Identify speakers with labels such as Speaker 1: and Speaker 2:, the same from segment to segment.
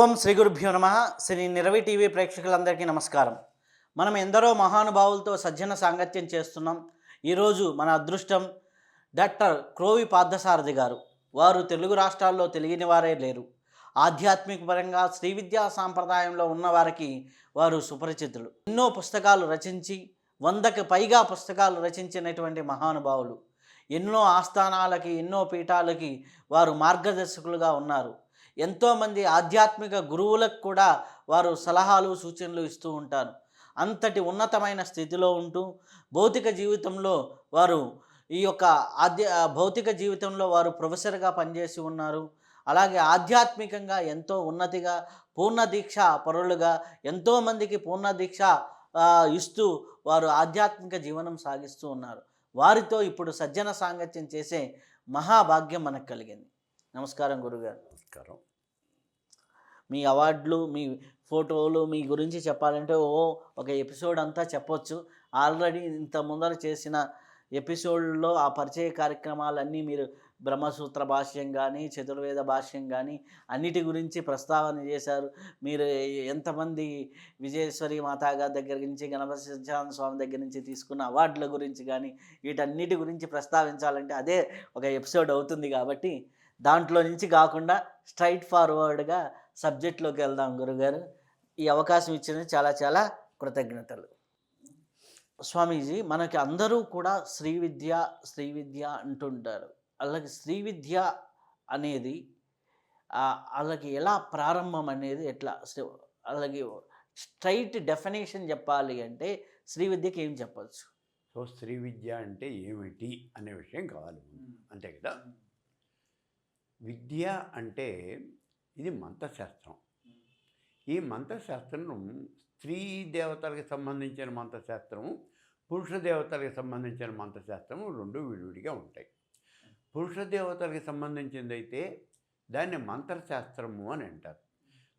Speaker 1: ఓం శ్రీ గురుభ్యో నమ. శ్రీ నిరవి టీవీ ప్రేక్షకులందరికీ నమస్కారం. మనం ఎందరో మహానుభావులతో సజ్జన సాంగత్యం చేస్తున్నాం. ఈరోజు మన అదృష్టం డాక్టర్ క్రోవి పార్థసారథి గారు. వారు తెలుగు రాష్ట్రాల్లో తెలియని వారే లేరు. ఆధ్యాత్మిక పరంగా శ్రీ విద్యా సాంప్రదాయంలో ఉన్నవారికి వారు సుపరిచితులు. ఎన్నో పుస్తకాలు రచించి 100కి పైగా పుస్తకాలు రచించినటువంటి మహానుభావులు. ఎన్నో ఆస్థానాలకి, ఎన్నో పీఠాలకి వారు మార్గదర్శకులుగా ఉన్నారు. ఎంతోమంది ఆధ్యాత్మిక గురువులకు కూడా వారు సలహాలు సూచనలు ఇస్తూ ఉంటారు. అంతటి ఉన్నతమైన స్థితిలో ఉంటూ భౌతిక జీవితంలో వారు ఈ యొక్క భౌతిక జీవితంలో వారు ప్రొఫెసర్గా పనిచేసి ఉన్నారు. అలాగే ఆధ్యాత్మికంగా ఎంతో ఉన్నతిగా పూర్ణ దీక్ష పరులుగా ఎంతోమందికి పూర్ణ దీక్ష ఇస్తూ వారు ఆధ్యాత్మిక జీవనం సాగిస్తూ ఉన్నారు. వారితో ఇప్పుడు సజ్జన సాంగత్యం చేసే మహాభాగ్యం మనకు కలిగింది. నమస్కారం గురుగారు.
Speaker 2: నమస్కారం.
Speaker 1: మీ అవార్డులు, మీ ఫోటోలు, మీ గురించి చెప్పాలంటే ఒక ఎపిసోడ్ అంతా చెప్పొచ్చు. ఆల్రెడీ ఇంత ముందర చేసిన ఎపిసోడ్లో ఆ పరిచయ కార్యక్రమాలన్నీ మీరు బ్రహ్మసూత్ర భాష్యం కానీ, చతుర్వేద భాష్యం కానీ అన్నిటి గురించి ప్రస్తావన చేశారు. మీరు ఎంతమంది విజయేశ్వరి మాతాగారి దగ్గర నుంచి, గణపతి సత్యానంద స్వామి దగ్గర నుంచి తీసుకున్న అవార్డుల గురించి కానీ, వీటన్నిటి గురించి ప్రస్తావించాలంటే అదే ఒక ఎపిసోడ్ అవుతుంది. కాబట్టి దాంట్లో నుంచి కాకుండా స్ట్రైట్ ఫార్వర్డ్గా సబ్జెక్ట్లోకి వెళ్దాం గురుగారు. ఈ అవకాశం ఇచ్చినందుకు చాలా చాలా కృతజ్ఞతలు. స్వామీజీ, మనకి అందరూ కూడా శ్రీ విద్య అంటుంటారు. అలాగే శ్రీ విద్య అనేది అలాగే ఎలా ప్రారంభం అనేది ఎట్లా, అలాగే స్ట్రైట్ డెఫినేషన్ చెప్పాలి అంటే శ్రీ విద్యకి ఏం చెప్పచ్చు?
Speaker 2: సో శ్రీ విద్య అంటే ఏమిటి అనే విషయం కావాలి, అంతే కదా. విద్య అంటే ఇది మంత్రశాస్త్రం. ఈ మంత్రశాస్త్రం స్త్రీ దేవతలకు సంబంధించిన మంత్రశాస్త్రము, పురుష దేవతలకు సంబంధించిన మంత్రశాస్త్రము రెండు విడివిడిగా ఉంటాయి. పురుష దేవతలకు సంబంధించింది అయితే దాన్ని మంత్రశాస్త్రము అని అంటారు.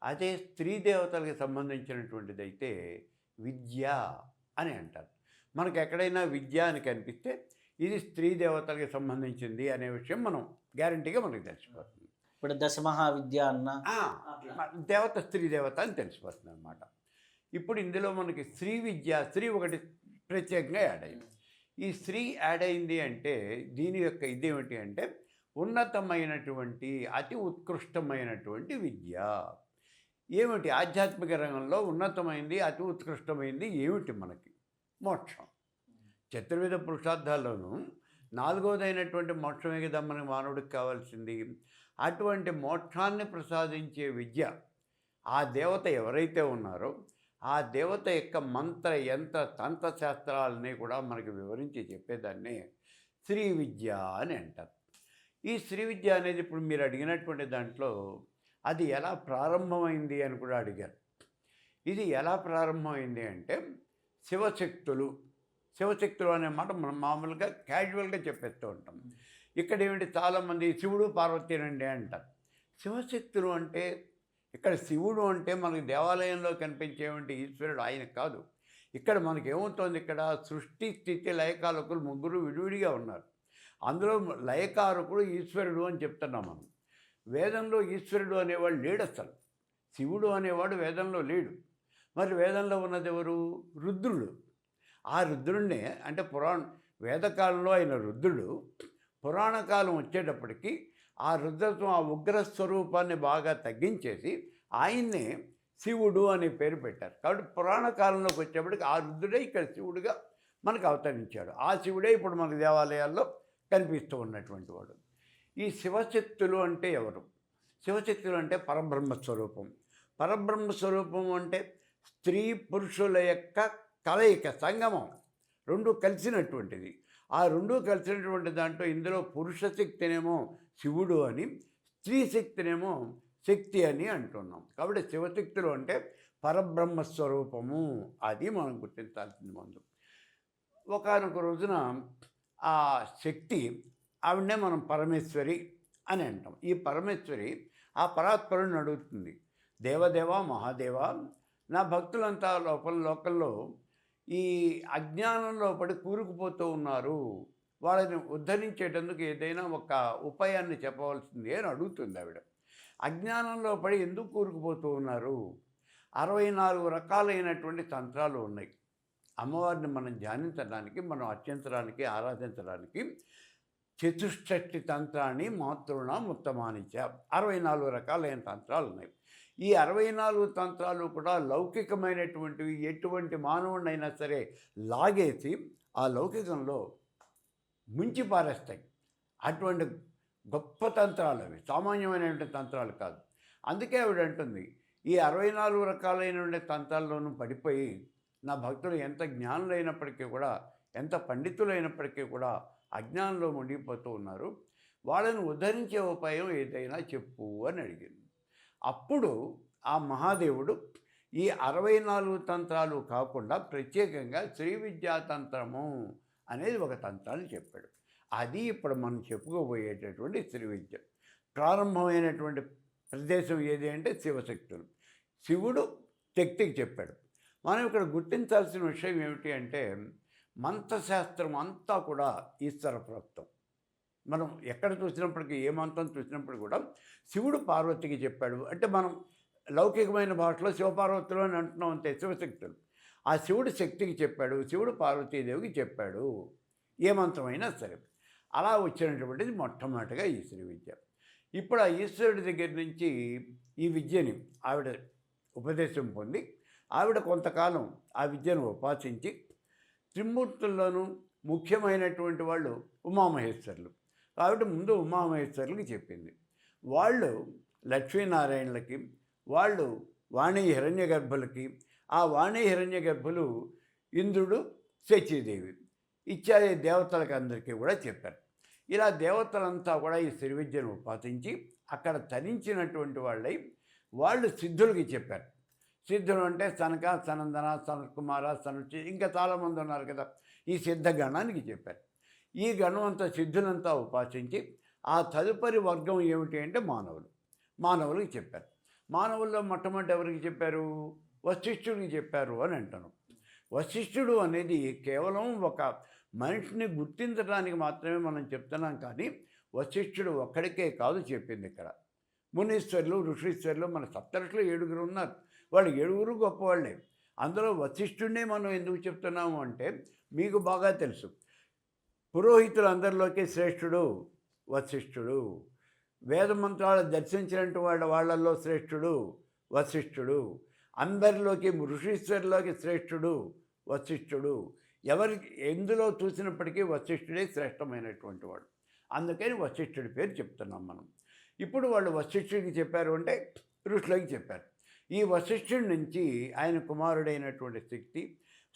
Speaker 2: అదే స్త్రీ దేవతలకు సంబంధించినటువంటిది అయితే విద్య అని అంటారు. మనకు ఎక్కడైనా విద్య అని కనిపిస్తే ఇది స్త్రీ దేవతలకు సంబంధించింది అనే విషయం మనం గ్యారంటీగా మనకు తెలిసిపోతుంది.
Speaker 1: ఇప్పుడు దశమహావిద్య అన్న
Speaker 2: దేవత స్త్రీ దేవత అని తెలిసిపోతుంది అన్నమాట. ఇప్పుడు ఇందులో మనకి స్త్రీ విద్య, స్త్రీ ఒకటి ప్రత్యేకంగా యాడ్ అయింది. ఈ స్త్రీ యాడ్ అయింది అంటే దీని యొక్క ఇదేమిటి అంటే ఉన్నతమైనటువంటి అతి ఉత్కృష్టమైనటువంటి విద్య. ఏమిటి ఆధ్యాత్మిక రంగంలో ఉన్నతమైంది, అతి ఉత్కృష్టమైంది ఏమిటి? మనకి మోక్షం. చతుర్వేద పురుషార్థాల్లోనూ 4వదైనటువంటి మోక్షమే కదా మనకి మానవుడికి కావాల్సింది. అటువంటి మోక్షాన్ని ప్రసాదించే విద్య ఆ దేవత ఎవరైతే ఉన్నారో ఆ దేవత యొక్క మంత్ర యంత్ర తంత్రశాస్త్రాలని కూడా మనకి వివరించి చెప్పేదాన్ని శ్రీ విద్య అని అంటారు. ఈ శ్రీ విద్య అనేది ఇప్పుడు మీరు అడిగినటువంటి దాంట్లో అది ఎలా ప్రారంభమైంది అని కూడా అడిగారు. ఇది ఎలా ప్రారంభమైంది అంటే శివశక్తులు అనే మాట మనం మామూలుగా క్యాజువల్గా చెప్పేస్తూ ఉంటాం. ఇక్కడ ఏమిటి, చాలామంది శివుడు పార్వతీనండి అంటారు. శివశక్తులు అంటే ఇక్కడ శివుడు అంటే మనకి దేవాలయంలో కనిపించేటువంటి ఈశ్వరుడు ఆయన కాదు. ఇక్కడ మనకి ఏమవుతోంది, ఇక్కడ సృష్టి స్థితి లయకారకులు ముగ్గురు విడివిడిగా ఉన్నారు. అందులో లయకారకుడు ఈశ్వరుడు అని చెప్తున్నాం మనం. వేదంలో ఈశ్వరుడు అనేవాడు లేడు, అసలు శివుడు అనేవాడు వేదంలో లేడు. మరి వేదంలో ఉన్నది ఎవరు? రుద్రుడు. ఆ రుద్రుడినే అంటే వేదకాలంలో అయిన రుద్రుడు పురాణకాలం వచ్చేటప్పటికి ఆ రుద్రత్వం, ఆ ఉగ్రస్వరూపాన్ని బాగా తగ్గించేసి ఆయన్నే శివుడు అనే పేరు పెట్టారు. కాబట్టి పురాణ కాలంలోకి వచ్చేప్పటికి ఆ రుద్రుడే ఇక్కడ శివుడిగా మనకు అవతరించాడు. ఆ శివుడే ఇప్పుడు మన దేవాలయాల్లో కనిపిస్తూ ఉన్నటువంటి వాడు. ఈ శివశక్తులు అంటే ఎవరు? శివశక్తులు అంటే పరబ్రహ్మస్వరూపం. పరబ్రహ్మస్వరూపం అంటే స్త్రీ పురుషుల యొక్క కలయిక, సంగమం, రెండు కలిసినటువంటిది. ఆ రెండు కలిసినటువంటి దాంట్లో ఇందులో పురుష శక్తినేమో శివుడు అని, స్త్రీ శక్తినేమో శక్తి అని అంటున్నాం. కాబట్టి శివశక్తులు అంటే పరబ్రహ్మస్వరూపము, అది మనం గుర్తించాల్సింది ముందు. ఒకానొక రోజున ఆ శక్తి ఆవిడనే మనం పరమేశ్వరి అని అంటాం. ఈ పరమేశ్వరి ఆ పరాత్పరుని అడుగుతుంది, దేవదేవ మహాదేవ, నా భక్తులంతా లోకల్లో ఈ అజ్ఞానంలో పడి కూరుకుపోతూ ఉన్నారు, వాళ్ళని ఉద్ధరించేటందుకు ఏదైనా ఒక ఉపాయాన్ని చెప్పవలసింది అని అడుగుతుంది ఆవిడ. అజ్ఞానంలో పడి ఎందుకు కూరుకుపోతూ ఉన్నారు? 64 రకాలైనటువంటి తంత్రాలు ఉన్నాయి. అమ్మవారిని మనం ధ్యానించడానికి, మనం అర్చించడానికి, ఆరాధించడానికి చతుష్షష్టి తంత్రాన్ని మాతృణాం ఉత్తమానిచ 64 రకాలైన తంత్రాలు ఉన్నాయి. ఈ 64 తంత్రాలు కూడా లౌకికమైనటువంటివి. ఎటువంటి మానవుడినైనా సరే లాగేసి ఆ లౌకికంలో ముంచి పారేస్తాయి. అటువంటి గొప్ప తంత్రాలు అవి, సామాన్యమైనటువంటి తంత్రాలు కాదు. అందుకే ఆవిడ అంటుంది, ఈ 64 రకాలైనటువంటి తంత్రాల్లోనూ పడిపోయి నా భక్తులు ఎంత జ్ఞానులైనప్పటికీ కూడా, ఎంత పండితులైనప్పటికీ కూడా అజ్ఞానంలో మునిగిపోతూ ఉన్నారు. వాళ్ళను ఉద్ధరించే ఉపాయం ఏదైనా చెప్పు అని అడిగింది. అప్పుడు ఆ మహాదేవుడు ఈ 64 తంత్రాలు కాకుండా ప్రత్యేకంగా శ్రీ విద్యా తంత్రము అనేది ఒక తంత్రాన్ని చెప్పాడు. అది ఇప్పుడు మనం చెప్పుకోబోయేటటువంటి శ్రీ విద్య. ప్రారంభమైనటువంటి ప్రదేశం ఏది అంటే శివశక్తులు. శివుడు శక్తికి చెప్పాడు. మనం ఇక్కడ గుర్తించాల్సిన విషయం ఏమిటి అంటే, మంత్రశాస్త్రం అంతా కూడా ఈశ్వర ప్రోక్తం. మనం ఎక్కడ చూసినప్పటికీ, ఏ మంత్రం చూసినప్పుడు కూడా శివుడు పార్వతికి చెప్పాడు అంటే, మనం లౌకికమైన భాషలో శివపార్వతులు అని అంటున్నాం అంతే, శివశక్తులు. ఆ శివుడు శక్తికి చెప్పాడు, శివుడు పార్వతీదేవికి చెప్పాడు, ఏ మంత్రమైనా సరే. అలా వచ్చినటువంటిది మొట్టమొదటిగా ఈ శ్రీ విద్య. ఇప్పుడు ఆ ఈశ్వరుడి దగ్గర నుంచి ఈ విద్యని ఆవిడ ఉపదేశం పొంది, ఆవిడ కొంతకాలం ఆ విద్యను ఉపాసించి, త్రిమూర్తుల్లోనూ ముఖ్యమైనటువంటి వాళ్ళు ఉమామహేశ్వరులు. కాబట్టి ముందు ఉమామహేశ్వరులకి చెప్పింది. వాళ్ళు లక్ష్మీనారాయణులకి, వాళ్ళు వాణి హిరణ్యగర్భులకి, ఆ వాణి హిరణ్యగర్భులు ఇంద్రుడు, శచీదేవి ఇత్యాది దేవతలకి అందరికీ కూడా చెప్పారు. ఇలా దేవతలంతా కూడా ఈ శ్రీ విద్యను ఉపాసించి అక్కడ తరించినటువంటి వాళ్ళై వాళ్ళు సిద్ధులకి చెప్పారు. సిద్ధులు అంటే సనక, సనందన, సనత్కుమార, సనుచి, ఇంకా చాలామంది ఉన్నారు కదా, ఈ సిద్ధ గణానికి చెప్పారు. ఈ గణం అంతా సిద్ధులంతా ఉపాసించి ఆ తదుపరి వర్గం ఏమిటి అంటే మానవులకి చెప్పారు. మానవుల్లో మొట్టమొదటి ఎవరికి చెప్పారు? వశిష్ఠుడికి చెప్పారు అని అంటాను. వశిష్ఠుడు అనేది కేవలం ఒక మనిషిని గుర్తించడానికి మాత్రమే మనం చెప్తున్నాం, కానీ వశిష్ఠుడు ఒక్కడికే కాదు చెప్పింది. ఇక్కడ మునీశ్వరులు, ఋషీశ్వరులు, మన సప్తఋషులు 7 ఉన్నారు. వాళ్ళు 7 గొప్పవాళ్ళే. అందులో వశిష్ఠుడినే మనం ఎందుకు చెప్తున్నాము అంటే, మీకు బాగా తెలుసు, పురోహితులందరిలోకి శ్రేష్ఠుడు వశిష్ఠుడు. వేదమంత్రాలు దర్శించినట్టు వాళ్ళల్లో శ్రేష్ఠుడు వశిష్ఠుడు. అందరిలోకి ఋషీశ్వరులోకి శ్రేష్ఠుడు వశిష్ఠుడు. ఎవరికి ఎందులో చూసినప్పటికీ వశిష్ఠుడే శ్రేష్టమైనటువంటి వాడు. అందుకని వశిష్ఠుడి పేరు చెప్తున్నాం మనం. ఇప్పుడు వాళ్ళు వశిష్ఠుడికి చెప్పారు అంటే ఋషులకి చెప్పారు. ఈ వశిష్ఠుడి నుంచి ఆయన కుమారుడైనటువంటి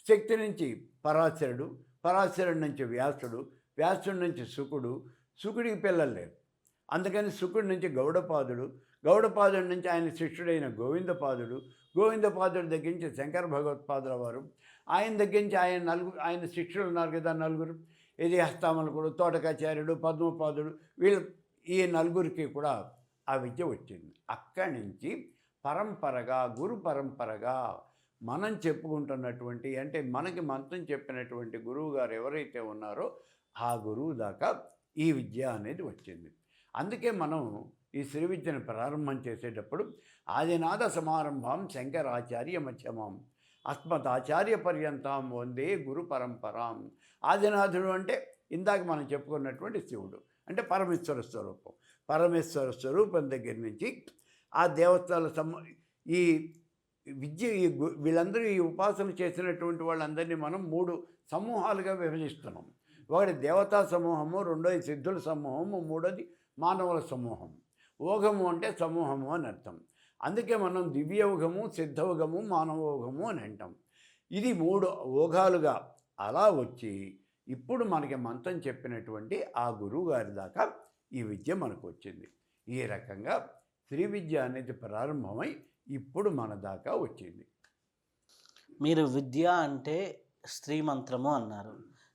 Speaker 2: శక్తి నుంచి పరాశరుడి నుంచి వ్యాసుడి నుంచి శుకుడికి పిల్లలు లేరు. అందుకని శుకుడి నుంచి గౌడపాదుడి నుంచి ఆయన శిష్యుడైన గోవిందపాదుడి దగ్గర నుంచి శంకర భగవత్పాదుల వారు, ఆయన దగ్గర నుంచి ఆయన శిష్యులు ఉన్నారు కదా 4, ఇది హస్తామలకుడు, తోటకాచార్యుడు, పద్మపాదుడు, ఈ 4కి కూడా ఆ విద్య వచ్చింది. అక్కడి నుంచి గురు పరంపరగా మనం చెప్పుకుంటున్నటువంటి, అంటే మనకి మంత్రం చెప్పినటువంటి గురువు గారు ఎవరైతే ఉన్నారో ఆ గురువు దాకా ఈ విద్య అనేది వచ్చింది. అందుకే మనం ఈ శ్రీ విద్యను ప్రారంభం చేసేటప్పుడు ఆదినాథ సమారంభం శంకరాచార్య మధ్యమం అస్మదాచార్య పర్యంతం వందే గురు పరంపరాం. ఆదినాథుడు అంటే ఇందాక మనం చెప్పుకున్నటువంటి శివుడు, అంటే పరమేశ్వర స్వరూపం దగ్గర నుంచి ఆ దేవతల ఈ విద్య, వీళ్ళందరూ ఈ ఉపాసన చేసినటువంటి వాళ్ళందరినీ మనం 3 సమూహాలుగా విభజిస్తున్నాం. ఒకటి దేవతా సమూహము, రెండోది సిద్ధుల సమూహము, మూడోది మానవుల సమూహం. ఓఘము అంటే సమూహము అని అర్థం. అందుకే మనం దివ్యౌఘము, సిద్ధౌఘము, మానవౌఘము అని అంటాం. ఇది 3 ఓఘాలుగా అలా వచ్చి ఇప్పుడు మనకి మంత్రం చెప్పినటువంటి ఆ గురువు గారి దాకా ఈ విద్య మనకు వచ్చింది. ఈ రకంగా శ్రీ విద్య అనేది ప్రారంభమై ఇప్పుడు మన దాకా వచ్చింది.
Speaker 1: మీరు విద్య అంటే స్త్రీ మంత్రము అన్నారు.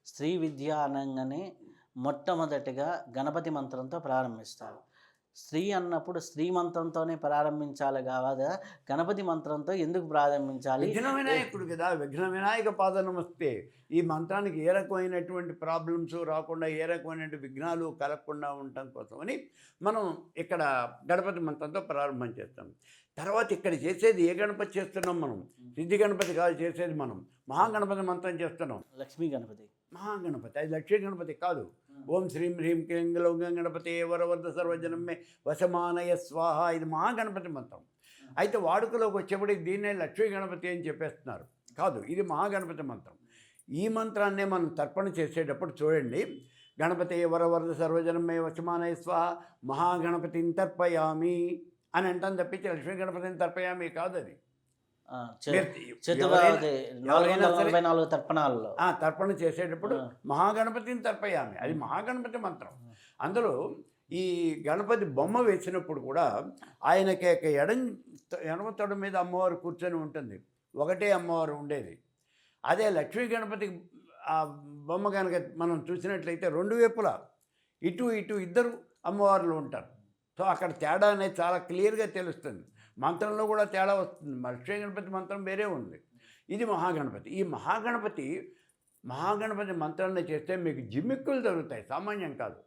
Speaker 1: స్త్రీ విద్య అనగానే మొట్టమొదటిగా గణపతి మంత్రంతో ప్రారంభిస్తారు. శ్రీ అన్నప్పుడు శ్రీ మంత్రంతోనే ప్రారంభించాలి కాదా, గణపతి మంత్రంతో ఎందుకు ప్రారంభించాలి?
Speaker 2: విఘ్న వినాయకుడు కదా, విఘ్న వినాయక పాద నమస్తే. ఈ మంత్రానికి ఏ రకమైనటువంటి ప్రాబ్లమ్స్ రాకుండా, ఏ రకమైనటువంటి విఘ్నాలు కలగకుండా ఉండటం కోసమని మనం ఇక్కడ గణపతి మంత్రంతో ప్రారంభం చేస్తాం. తర్వాత ఇక్కడ చేసేది ఏ గణపతి చేస్తున్నాం మనం? సిద్ధి గణపతి కాదు చేసేది, మనం మహాగణపతి మంత్రం చేస్తున్నాం.
Speaker 1: లక్ష్మీ గణపతి,
Speaker 2: మహాగణపతి, అది లక్ష్మీ గణపతి కాదు. ఓం శ్రీం హ్రీం క్లీం గ్లౌం గణపతే వరవర్ధ సర్వజనమే వశమానయ స్వాహ, ఇది మహాగణపతి మంత్రం. అయితే వాడుకలోకి వచ్చేప్పటికి దీన్నే లక్ష్మీ గణపతి అని చెప్పేస్తున్నారు. కాదు, ఇది మహాగణపతి మంత్రం. ఈ మంత్రాన్నే మనం తర్పణ చేసేటప్పుడు చూడండి, గణపతే వరవర్ధ సర్వజనమే వశమానయ స్వాహ మహాగణపతిని తర్పయామి అని అంటాం తప్పించి లక్ష్మీ గణపతిని తర్పయామి కాదు. అది
Speaker 1: తర్పణాల్లో
Speaker 2: తర్పణ చేసేటప్పుడు మహాగణపతిని తర్పయామి, అది మహాగణపతి మంత్రం. అందులో ఈ గణపతి బొమ్మ వేసినప్పుడు కూడా ఆయనకి ఎడమ తొడ మీద అమ్మవారు కూర్చొని ఉంటుంది, ఒకటే అమ్మవారు ఉండేది. అదే లక్ష్మీ గణపతి ఆ బొమ్మ కనుక మనం చూసినట్లయితే రెండు వైపులా ఇటు ఇటు ఇద్దరు అమ్మవార్లు ఉంటారు. సో అక్కడ తేడా అనేది చాలా క్లియర్గా తెలుస్తుంది. మంత్రంలో కూడా తేడా వస్తుంది. లక్ష్మీ గణపతి మంత్రం వేరే ఉంది, ఇది మహాగణపతి. ఈ మహాగణపతి మంత్రాన్ని చేస్తే మీకు జిమ్మిక్కులు జరుగుతాయి, సామాన్యం కాదు.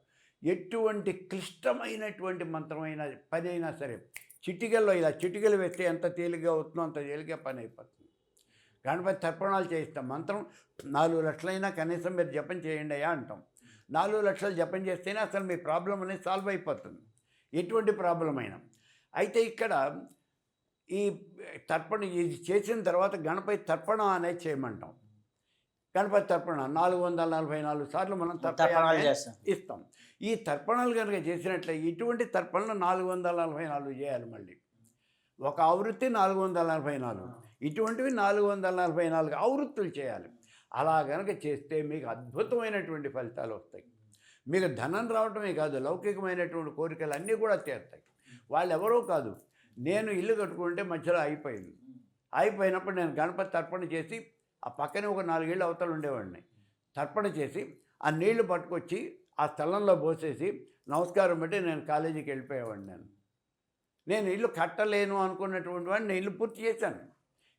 Speaker 2: ఎటువంటి క్లిష్టమైనటువంటి మంత్రమైన పని అయినా సరే చిటికల్లో ఇలా చిటికలు వేస్తే ఎంత తేలిగ్గా అవుతుందో అంత తేలిగ్గా పని అయిపోతుంది. గణపతి తర్పణాలు చేయిస్తాం. మంత్రం 4 లక్షలైనా కనీసం మీరు జపం చేయండి అయ్యా అంటాం. 4 లక్షలు జపం చేస్తేనే అసలు మీ ప్రాబ్లం అనేది సాల్వ్ అయిపోతుంది, ఎటువంటి ప్రాబ్లం అయినా. అయితే ఇక్కడ ఈ తర్పణ ఇది చేసిన తర్వాత గణపతి తర్పణ అనేది చేయమంటాం. గణపతి తర్పణ 444 సార్లు మనం తర్పణాలు ఇస్తాం. ఈ తర్పణాలు కనుక చేసినట్లే ఇటువంటి తర్పణలు 444 చేయాలి. మళ్ళీ ఒక ఆవృత్తి 444, ఇటువంటివి 444 ఆవృత్తులు చేయాలి. అలా కనుక చేస్తే మీకు అద్భుతమైనటువంటి ఫలితాలు వస్తాయి. మీకు ధనం రావటమే కాదు, లౌకికమైనటువంటి కోరికలు అన్నీ కూడా తీరుతాయి. వాళ్ళు ఎవరో కాదు, నేను ఇల్లు కట్టుకుంటే మధ్యలో అయిపోయినప్పుడు నేను గణపతి తర్పణ చేసి ఆ పక్కనే ఒక 4 ఇళ్ళు అవతలు ఉండేవాడిని. తర్పణ చేసి ఆ నీళ్లు పట్టుకొచ్చి ఆ స్థలంలో పోసేసి నమస్కారం పెట్టి నేను కాలేజీకి వెళ్ళిపోయేవాడిని. నేను ఇల్లు కట్టలేను అనుకున్నటువంటి వాడిని ఇల్లు పూర్తి చేశాను.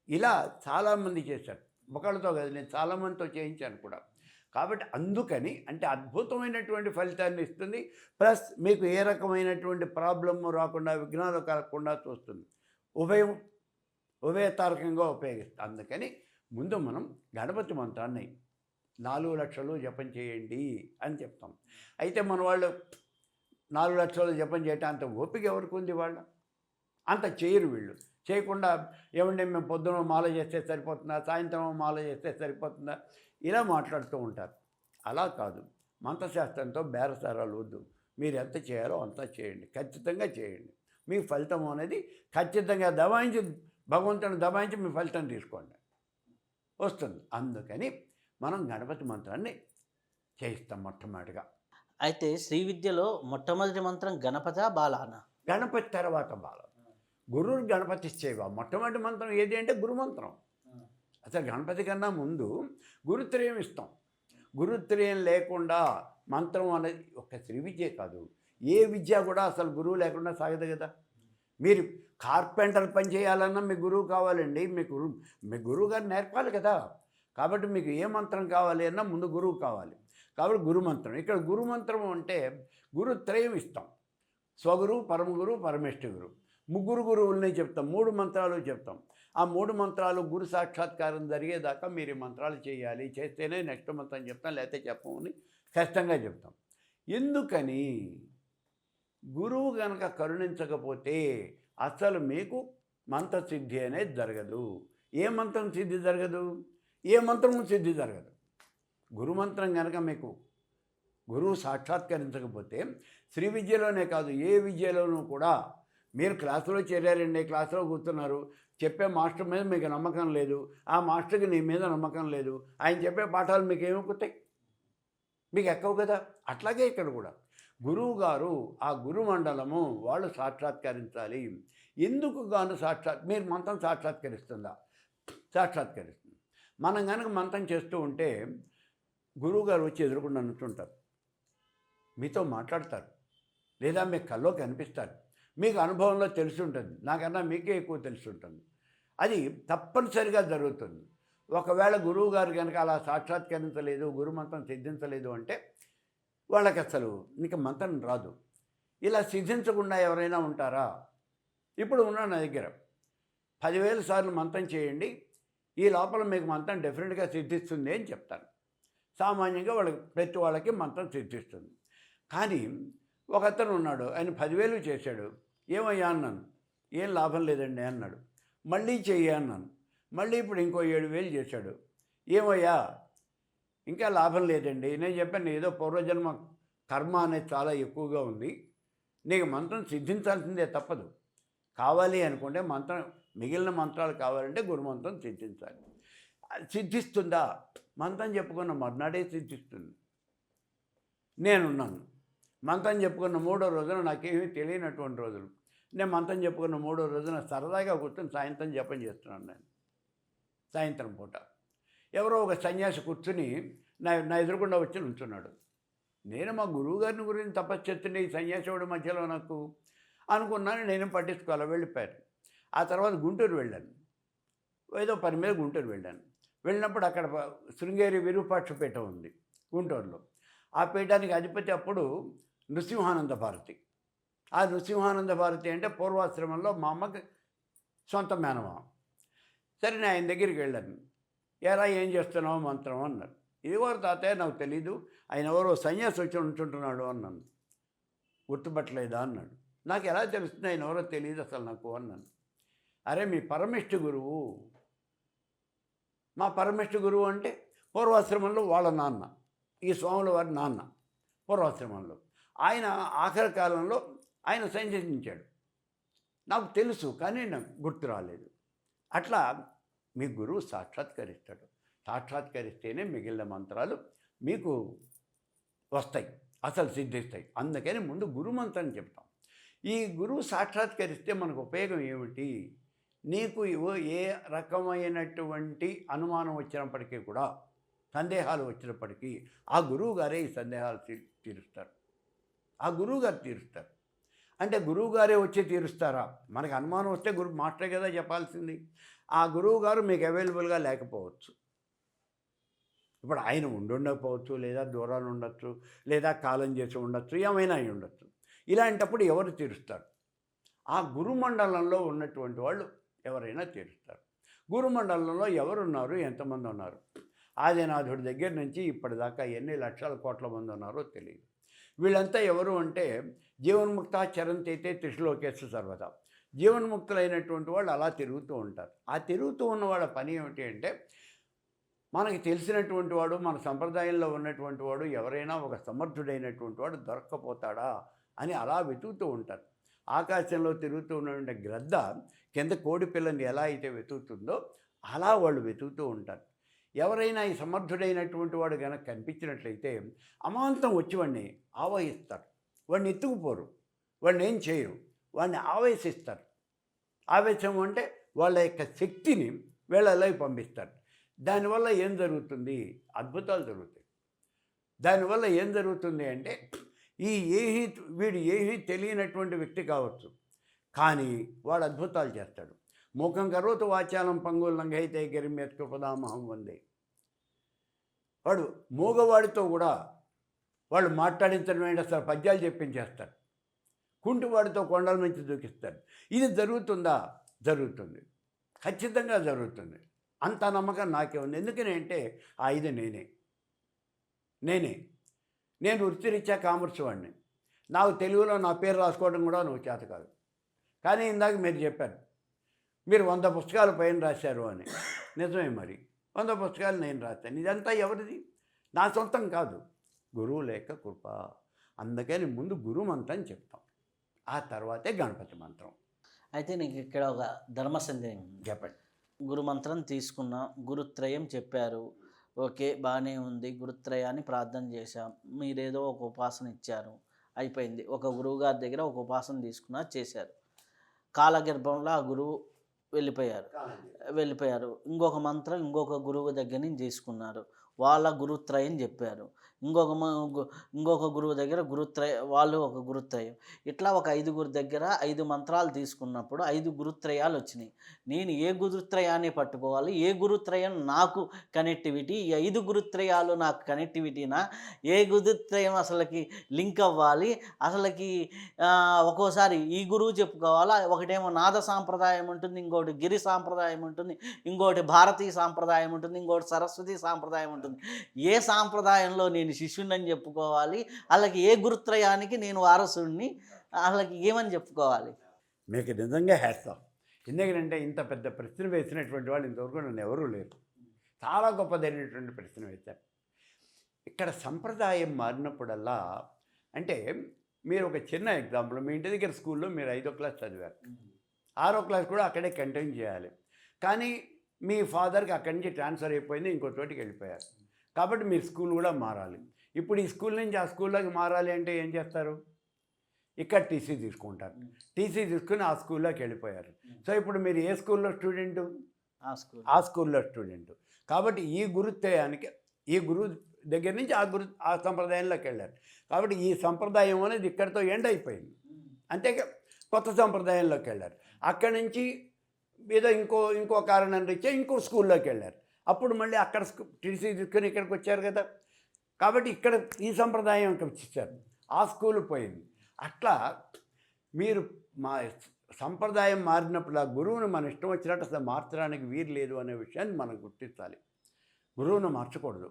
Speaker 2: ఇలా చాలామంది చేశారు, ఒకళ్ళతో కాదు, నేను చాలామందితో చేయించాను కూడా. కాబట్టి అందుకని అంటే అద్భుతమైనటువంటి ఫలితాన్ని ఇస్తుంది. ప్లస్ మీకు ఏ రకమైనటువంటి ప్రాబ్లము రాకుండా, విఘ్నాలు కలగకుండా చూస్తుంది. ఉభయతారకంగా ఉపయోగిస్తాం. అందుకని ముందు మనం గణపతి మంత్రాన్ని 4 లక్షలు జపం చేయండి అని చెప్తాం. అయితే మన వాళ్ళు 4 లక్షలు జపం చేయటం అంత ఓపిక ఎవరికి ఉంది? వాళ్ళు అంత చేయరు. వీళ్ళు చేయకుండా ఏమంటే మేము పొద్దున మాల చేస్తే సరిపోతుందా, సాయంత్రం మాల చేస్తే సరిపోతుందా, ఇలా మాట్లాడుతూ ఉంటారు. అలా కాదు, మంత్రశాస్త్రంతో బేరసారాలు వద్దు. మీరు ఎంత చేయాలో అంత చేయండి, ఖచ్చితంగా చేయండి. మీ ఫలితం అనేది ఖచ్చితంగా భగవంతుని దబాయించి మీ ఫలితం తీసుకోండి, వస్తుంది. అందుకని మనం గణపతి మంత్రాన్ని చేయిస్తాం మొట్టమొదటిగా.
Speaker 1: అయితే శ్రీ విద్యలో మొట్టమొదటి మంత్రం గణపతి బాలాన?
Speaker 2: గణపతి తర్వాత బాల. గురువు గణపతి సేవ. మొట్టమొదటి మంత్రం ఏది అంటే గురుమంత్రం. అసలు గణపతి కన్నా ముందు గురుత్రయం ఇస్తాం. గురుత్రయం లేకుండా మంత్రం అనేది ఒక శ్రీ విద్య కాదు, ఏ విద్య కూడా అసలు గురువు లేకుండా సాగదు కదా. మీరు కార్పెంటర్ పని చేయాలన్నా మీ గురువు కావాలండి. మీ గురువు గారు నేర్పాలి కదా. కాబట్టి మీకు ఏ మంత్రం కావాలి అన్నా ముందు గురువు కావాలి. కాబట్టి గురుమంత్రం. ఇక్కడ గురుమంత్రం అంటే గురుత్రయం ఇస్తాం. స్వగురువు, పరమగురువు, పరమేష్ఠ గురువు, 3 గురువులని చెప్తాం. 3 మంత్రాలు చెప్తాం. ఆ 3 మంత్రాలు గురు సాక్షాత్కారం జరిగేదాకా మీరు ఈ మంత్రాలు చేయాలి. చేస్తేనే నెక్స్ట్ మంత్రం చెప్తాం, లేకపోతే చెప్పమని కష్టంగా చెప్తాం. ఎందుకని? గురువు కనుక కరుణించకపోతే అసలు మీకు మంత్రసిద్ధి అనేది జరగదు. ఏ మంత్రం సిద్ధి జరగదు? ఏ మంత్రము సిద్ధి జరగదు. గురుమంత్రం కనుక మీకు గురువు సాక్షాత్కరించకపోతే శ్రీ విద్యలోనే కాదు, ఏ విద్యలోనూ కూడా మీరు క్లాసులో చేరారండి, క్లాసులో కూర్చున్నారు, చెప్పే మాస్టర్ మీద మీకు నమ్మకం లేదు, ఆ మాస్టర్కి నీ మీద నమ్మకం లేదు, ఆయన చెప్పే పాఠాలు మీకు ఏమొక్కుతాయి? మీకు ఎక్కవు కదా. అట్లాగే ఇక్కడ కూడా గురువు గారు, ఆ గురుమండలము వాళ్ళు సాక్షాత్కరించాలి. ఎందుకు గాను మీరు మంత్రం సాక్షాత్కరిస్తుందా? సాక్షాత్కరిస్తుంది. మనం కనుక మంత్రం చేస్తూ ఉంటే గురువుగారు వచ్చి ఎదురుకుండా నుంచుంటారు, మీతో మాట్లాడతారు, లేదా మీకు కల్లో కనిపిస్తారు, మీకు అనుభవంలో తెలిసి ఉంటుంది, నాకన్నా మీకే ఎక్కువ తెలిసి ఉంటుంది. అది తప్పనిసరిగా జరుగుతుంది. ఒకవేళ గురువు గారు కనుక అలా సాక్షాత్కరించలేదు, గురుమంత్రం సిద్ధించలేదు అంటే వాళ్ళకి అసలు ఇంక మంత్రం రాదు. ఇలా సిద్ధించకుండా ఎవరైనా ఉంటారా? ఇప్పుడు ఉన్న నా దగ్గర 10,000 సార్లు మంత్రం చేయండి, ఈ లోపల మీకు మంత్రం డెఫినెట్గా సిద్ధిస్తుంది అని చెప్తాను. సామాన్యంగా ప్రతి వాళ్ళకి మంత్రం సిద్ధిస్తుంది. కానీ ఒకతను ఉన్నాడు, ఆయన 10,000 చేశాడు. ఏమయ్యా అన్నాను. ఏం లాభం లేదండి అన్నాడు. మళ్ళీ చెయ్యి అన్నాను. మళ్ళీ ఇప్పుడు ఇంకో 7,000 చేశాడు. ఏమయ్యా ఇంకా లాభం లేదండి. నేను చెప్పాను, ఏదో పూర్వజన్మ కర్మ అనేది చాలా ఎక్కువగా ఉంది, నీకు మంత్రం సిద్ధించాల్సిందే, తప్పదు. కావాలి అనుకుంటే మంత్రం, మిగిలిన మంత్రాలు కావాలంటే గురుమంత్రం సిద్ధించాలి. సిద్ధిస్తుందా? మంత్రం చెప్పుకున్న మర్నాడే సిద్ధిస్తుంది. నేనున్నాను. మంత్రం చెప్పుకున్న 3వ రోజున నాకేమీ తెలియనటువంటి రోజులు. నేను మంత్రం చెప్పుకున్న 3వ రోజున సరదాగా కూర్చొని సాయంత్రం జపం చేస్తున్నాను. నేను సాయంత్రం పూట ఎవరో ఒక సన్యాసి కూర్చుని నా ఎదురుకుండా వచ్చి నుంచున్నాడు. నేను మా గురువుగారిని గురించి తపస్సు చేస్తుండే ఈ సన్యాసివాడి మధ్యలో నాకు అనుకున్నాను. నేను పట్టించుకోవాలి, వెళ్ళిపోయాను. ఆ తర్వాత గుంటూరు వెళ్ళాను. ఏదో పని మీద గుంటూరు వెళ్ళాను. వెళ్ళినప్పుడు అక్కడ శృంగేరి విరూపాక్ష పీఠం ఉంది గుంటూరులో. ఆ పీఠానికి అధిపతి అప్పుడు నృసింహానంద భారతి. ఆ నృసింహానంద భారతి అంటే పూర్వాశ్రమంలో మా అమ్మకి సొంత మేనమామ. సరే నేను ఆయన దగ్గరికి వెళ్ళాను. ఎరా ఏం చేస్తున్నావు మంత్రం అన్నారు. ఇదివరకు తాతయ్య నాకు తెలీదు, ఆయన ఎవరో సన్యాసి వచ్చి ఉంటుంటున్నాడు అన్నాను. గుర్తుపట్టలేదా అన్నాడు. నాకు ఎలా తెలుస్తుంది ఆయన ఎవరో తెలియదు అసలు నాకు అన్నాను. అరే మీ పరమిష్ఠ గురువు. మా పరమిష్ఠ గురువు అంటే పూర్వాశ్రమంలో వాళ్ళ నాన్న, ఈ స్వాముల వారి నాన్న పూర్వాశ్రమంలో. ఆయన ఆఖరి కాలంలో ఆయన సంచరించాడు. నాకు తెలుసు, కానీ నాకు గుర్తు రాలేదు. అట్లా మీ గురువు సాక్షాత్కరిస్తాడు. సాక్షాత్కరిస్తేనే మిగిలిన మంత్రాలు మీకు వస్తాయి, అసలు సిద్ధిస్తాయి. అందుకని ముందు గురుమంత్రం చెప్తాం. ఈ గురువు సాక్షాత్కరిస్తే మనకు ఉపయోగం ఏమిటి? నీకు ఏ రకమైనటువంటి అనుమానం వచ్చినప్పటికీ కూడా, సందేహాలు వచ్చినప్పటికీ ఆ గురువు గారే ఈ సందేహాలు తీరుస్తారు. ఆ గురువు గారు తీరుస్తారు. అంటే గురువు గారే వచ్చి తీరుస్తారా? మనకు అనుమానం వస్తే మాస్టరే కదా చెప్పాల్సింది. ఆ గురువు గారు మీకు అవైలబుల్గా లేకపోవచ్చు. ఇప్పుడు ఆయన ఉండకపోవచ్చు, లేదా దూరాలు ఉండొచ్చు, లేదా కాలం చేసి ఉండొచ్చు, ఏమైనా అయి ఉండొచ్చు. ఇలాంటప్పుడు ఎవరు తీరుస్తారు? ఆ గురుమండలంలో ఉన్నటువంటి వాళ్ళు ఎవరైనా తీరుస్తారు. గురుమండలంలో ఎవరున్నారు, ఎంతమంది ఉన్నారు? ఆదినాథుడి దగ్గర నుంచి ఇప్పటిదాకా ఎన్ని లక్షల కోట్ల మంది ఉన్నారో తెలియదు. వీళ్ళంతా ఎవరు అంటే జీవన్ముక్త చరంతైతే త్రిశ్లోకేశ సర్వదా. జీవన్ముక్తులైనటువంటి వాళ్ళు అలా తిరుగుతూ ఉంటారు. ఆ తిరుగుతూ ఉన్న వాళ్ళ పని ఏమిటి అంటే, మనకి తెలిసినటువంటి వాడు, మన సంప్రదాయంలో ఉన్నటువంటి వాడు ఎవరైనా ఒక సమర్థుడైనటువంటి వాడు దొరక్కపోతాడా అని అలా వెతుకుతూ ఉంటారు. ఆకాశంలో తిరుగుతూ ఉన్నటువంటి గ్రద్ద కింద కోడి పిల్లని ఎలా అయితే వెతుకుతుందో అలా వాళ్ళు వెతుకుతూ ఉంటారు. ఎవరైనా ఈ సమర్థుడైనటువంటి వాడు కనుక కనిపించినట్లయితే అమాంతం వచ్చి వాడిని ఆవహిస్తారు. వాడిని ఎత్తుకుపోరు, వాడిని ఏం చేయరు, వాడిని ఆవేశిస్తారు. ఆవేశం అంటే వాళ్ళ యొక్క శక్తిని వీళ్ళలోకి పంపిస్తారు. దానివల్ల ఏం జరుగుతుంది? అద్భుతాలు జరుగుతాయి. దానివల్ల ఏం జరుగుతుంది అంటే, వీడు ఏమీ తెలియనటువంటి వ్యక్తి కావచ్చు, కానీ వాడు అద్భుతాలు చేస్తాడు. మూకం కరోతు వాచాలం పంగుల్లంఘైతే గిరిమెత్కృపదామహం వందే. వాడు మూగవాడితో కూడా వాళ్ళు మాట్లాడించడం ఏంటి, అసలు పద్యాలు చెప్పించేస్తారు. కుంటివాడితో కొండల నుంచి దూకిస్తారు. ఇది జరుగుతుందా? జరుగుతుంది, ఖచ్చితంగా జరుగుతుంది. అంత నమ్మకం నాకే ఉంది. ఎందుకని అంటే ఇది నేను వృత్తిరీత్యా కామర్స్ వాడిని. నాకు తెలుగులో నా పేరు రాసుకోవడం కూడా నువ్వు చేత కాదు. కానీ ఇందాక మీరు చెప్పారు, మీరు 100 పుస్తకాలు పైన రాశారు అని. నిజమే, మరి 100 పుస్తకాలు నేను రాశాను. ఇదంతా ఎవరిది? నా సొంతం కాదు, గురువు లేక కృప. అందుకని ముందు గురు మంత్రం చెప్తాం, ఆ తర్వాతే గణపతి మంత్రం.
Speaker 1: అయితే నీకు ఇక్కడ ఒక ధర్మ సందేహం
Speaker 2: చెప్పండి.
Speaker 1: గురు మంత్రం తీసుకున్నా, గురుత్రయం చెప్పారు, ఓకే బాగానే ఉంది. గురుత్రయాన్ని ప్రార్థన చేశాం, మీరేదో ఒక ఉపాసన ఇచ్చారు, అయిపోయింది. ఒక గురువు గారి దగ్గర ఒక ఉపాసన తీసుకున్నా, చేశారు. కాలగర్భంలో ఆ గురువు వెళ్ళిపోయారు. ఇంకొక మంత్రం ఇంకొక గురువు దగ్గర నుంచి తీసుకున్నారు, వాళ్ళ గురుత్రయం చెప్పారు. ఇంకొక గురువు దగ్గర వాళ్ళు ఒక గురుత్రయం. ఇట్లా ఒక 5గురు దగ్గర 5 మంత్రాలు తీసుకున్నప్పుడు 5 గురుత్రయాలు వచ్చినాయి. నేను ఏ గురుత్రయాన్ని పట్టుకోవాలి? ఏ గురుత్రయం నాకు కనెక్టివిటీ? ఈ 5 గురుత్రయాలు నాకు కనెక్టివిటీనా? ఏ గురుత్రయం అసలకి లింక్ అవ్వాలి? అసలకి ఒక్కోసారి ఈ గురువు చెప్పుకోవాలా? ఒకటేమో నాద సాంప్రదాయం ఉంటుంది, ఇంకోటి గిరి సాంప్రదాయం ఉంటుంది, ఇంకోటి భారతీయ సాంప్రదాయం ఉంటుంది, ఇంకోటి సరస్వతి సాంప్రదాయం ఉంటుంది. ఏ సాంప్రదాయంలో నేను శిష్యుడిని చెప్పుకోవాలి? అలాగే ఏ గురుత్రయానికి నేను వారసుడిని? అలాగే ఏమని చెప్పుకోవాలి?
Speaker 2: మీకు నిజంగా హ్యాట్స్ ఆఫ్. ఎందుకంటే ఇంత పెద్ద ప్రశ్న వేసినటువంటి వాళ్ళు ఇంతవరకు నన్ను ఎవరూ లేరు. చాలా గొప్పదైనటువంటి ప్రశ్న వేశారు. ఇక్కడ సంప్రదాయం మారినప్పుడల్లా అంటే మీరు ఒక చిన్న ఎగ్జాంపుల్, మీ ఇంటి దగ్గర స్కూల్లో మీరు 5వ క్లాస్ చదివారు, 6వ క్లాస్ కూడా అక్కడే కంటిన్యూ చేయాలి. కానీ మీ ఫాదర్కి అక్కడి నుంచి ట్రాన్స్ఫర్ అయిపోయింది, ఇంకో చోటికి వెళ్ళిపోయారు. కాబట్టి మీరు స్కూల్ కూడా మారాలి. ఇప్పుడు ఈ స్కూల్ నుంచి ఆ స్కూల్లోకి మారాలి అంటే ఏం చేస్తారు? ఇక్కడ టీసీ తీసుకుంటారు. టీసీ తీసుకుని ఆ స్కూల్లోకి వెళ్ళిపోయారు. సో ఇప్పుడు మీరు ఏ స్కూల్లో స్టూడెంటు? ఆ స్కూల్లో స్టూడెంటు. కాబట్టి ఈ గురుత్రయానికి, ఈ గురువు దగ్గర నుంచి ఆ సంప్రదాయంలోకి వెళ్ళారు. కాబట్టి ఈ సంప్రదాయం అనేది ఇక్కడితో ఎండ్ అయిపోయింది. అంతేగా కొత్త సంప్రదాయంలోకి వెళ్ళారు. అక్కడి నుంచి ఏదో ఇంకో కారణం రీత్యా ఇంకో స్కూల్లోకి వెళ్ళారు. అప్పుడు మళ్ళీ అక్కడ టీసీ తీసుకొని ఇక్కడికి వచ్చారు కదా. కాబట్టి ఇక్కడ ఈ సంప్రదాయం ఇక్కడికి ఇచ్చారు, ఆ స్కూల్ పోయింది. అట్లా మీరు మా సంప్రదాయం మారినప్పుడు ఆ గురువును మన ఇష్టం వచ్చినట్టు అసలు మార్చడానికి వీలు లేదు అనే విషయాన్ని మనం గుర్తించాలి. గురువును మార్చకూడదు.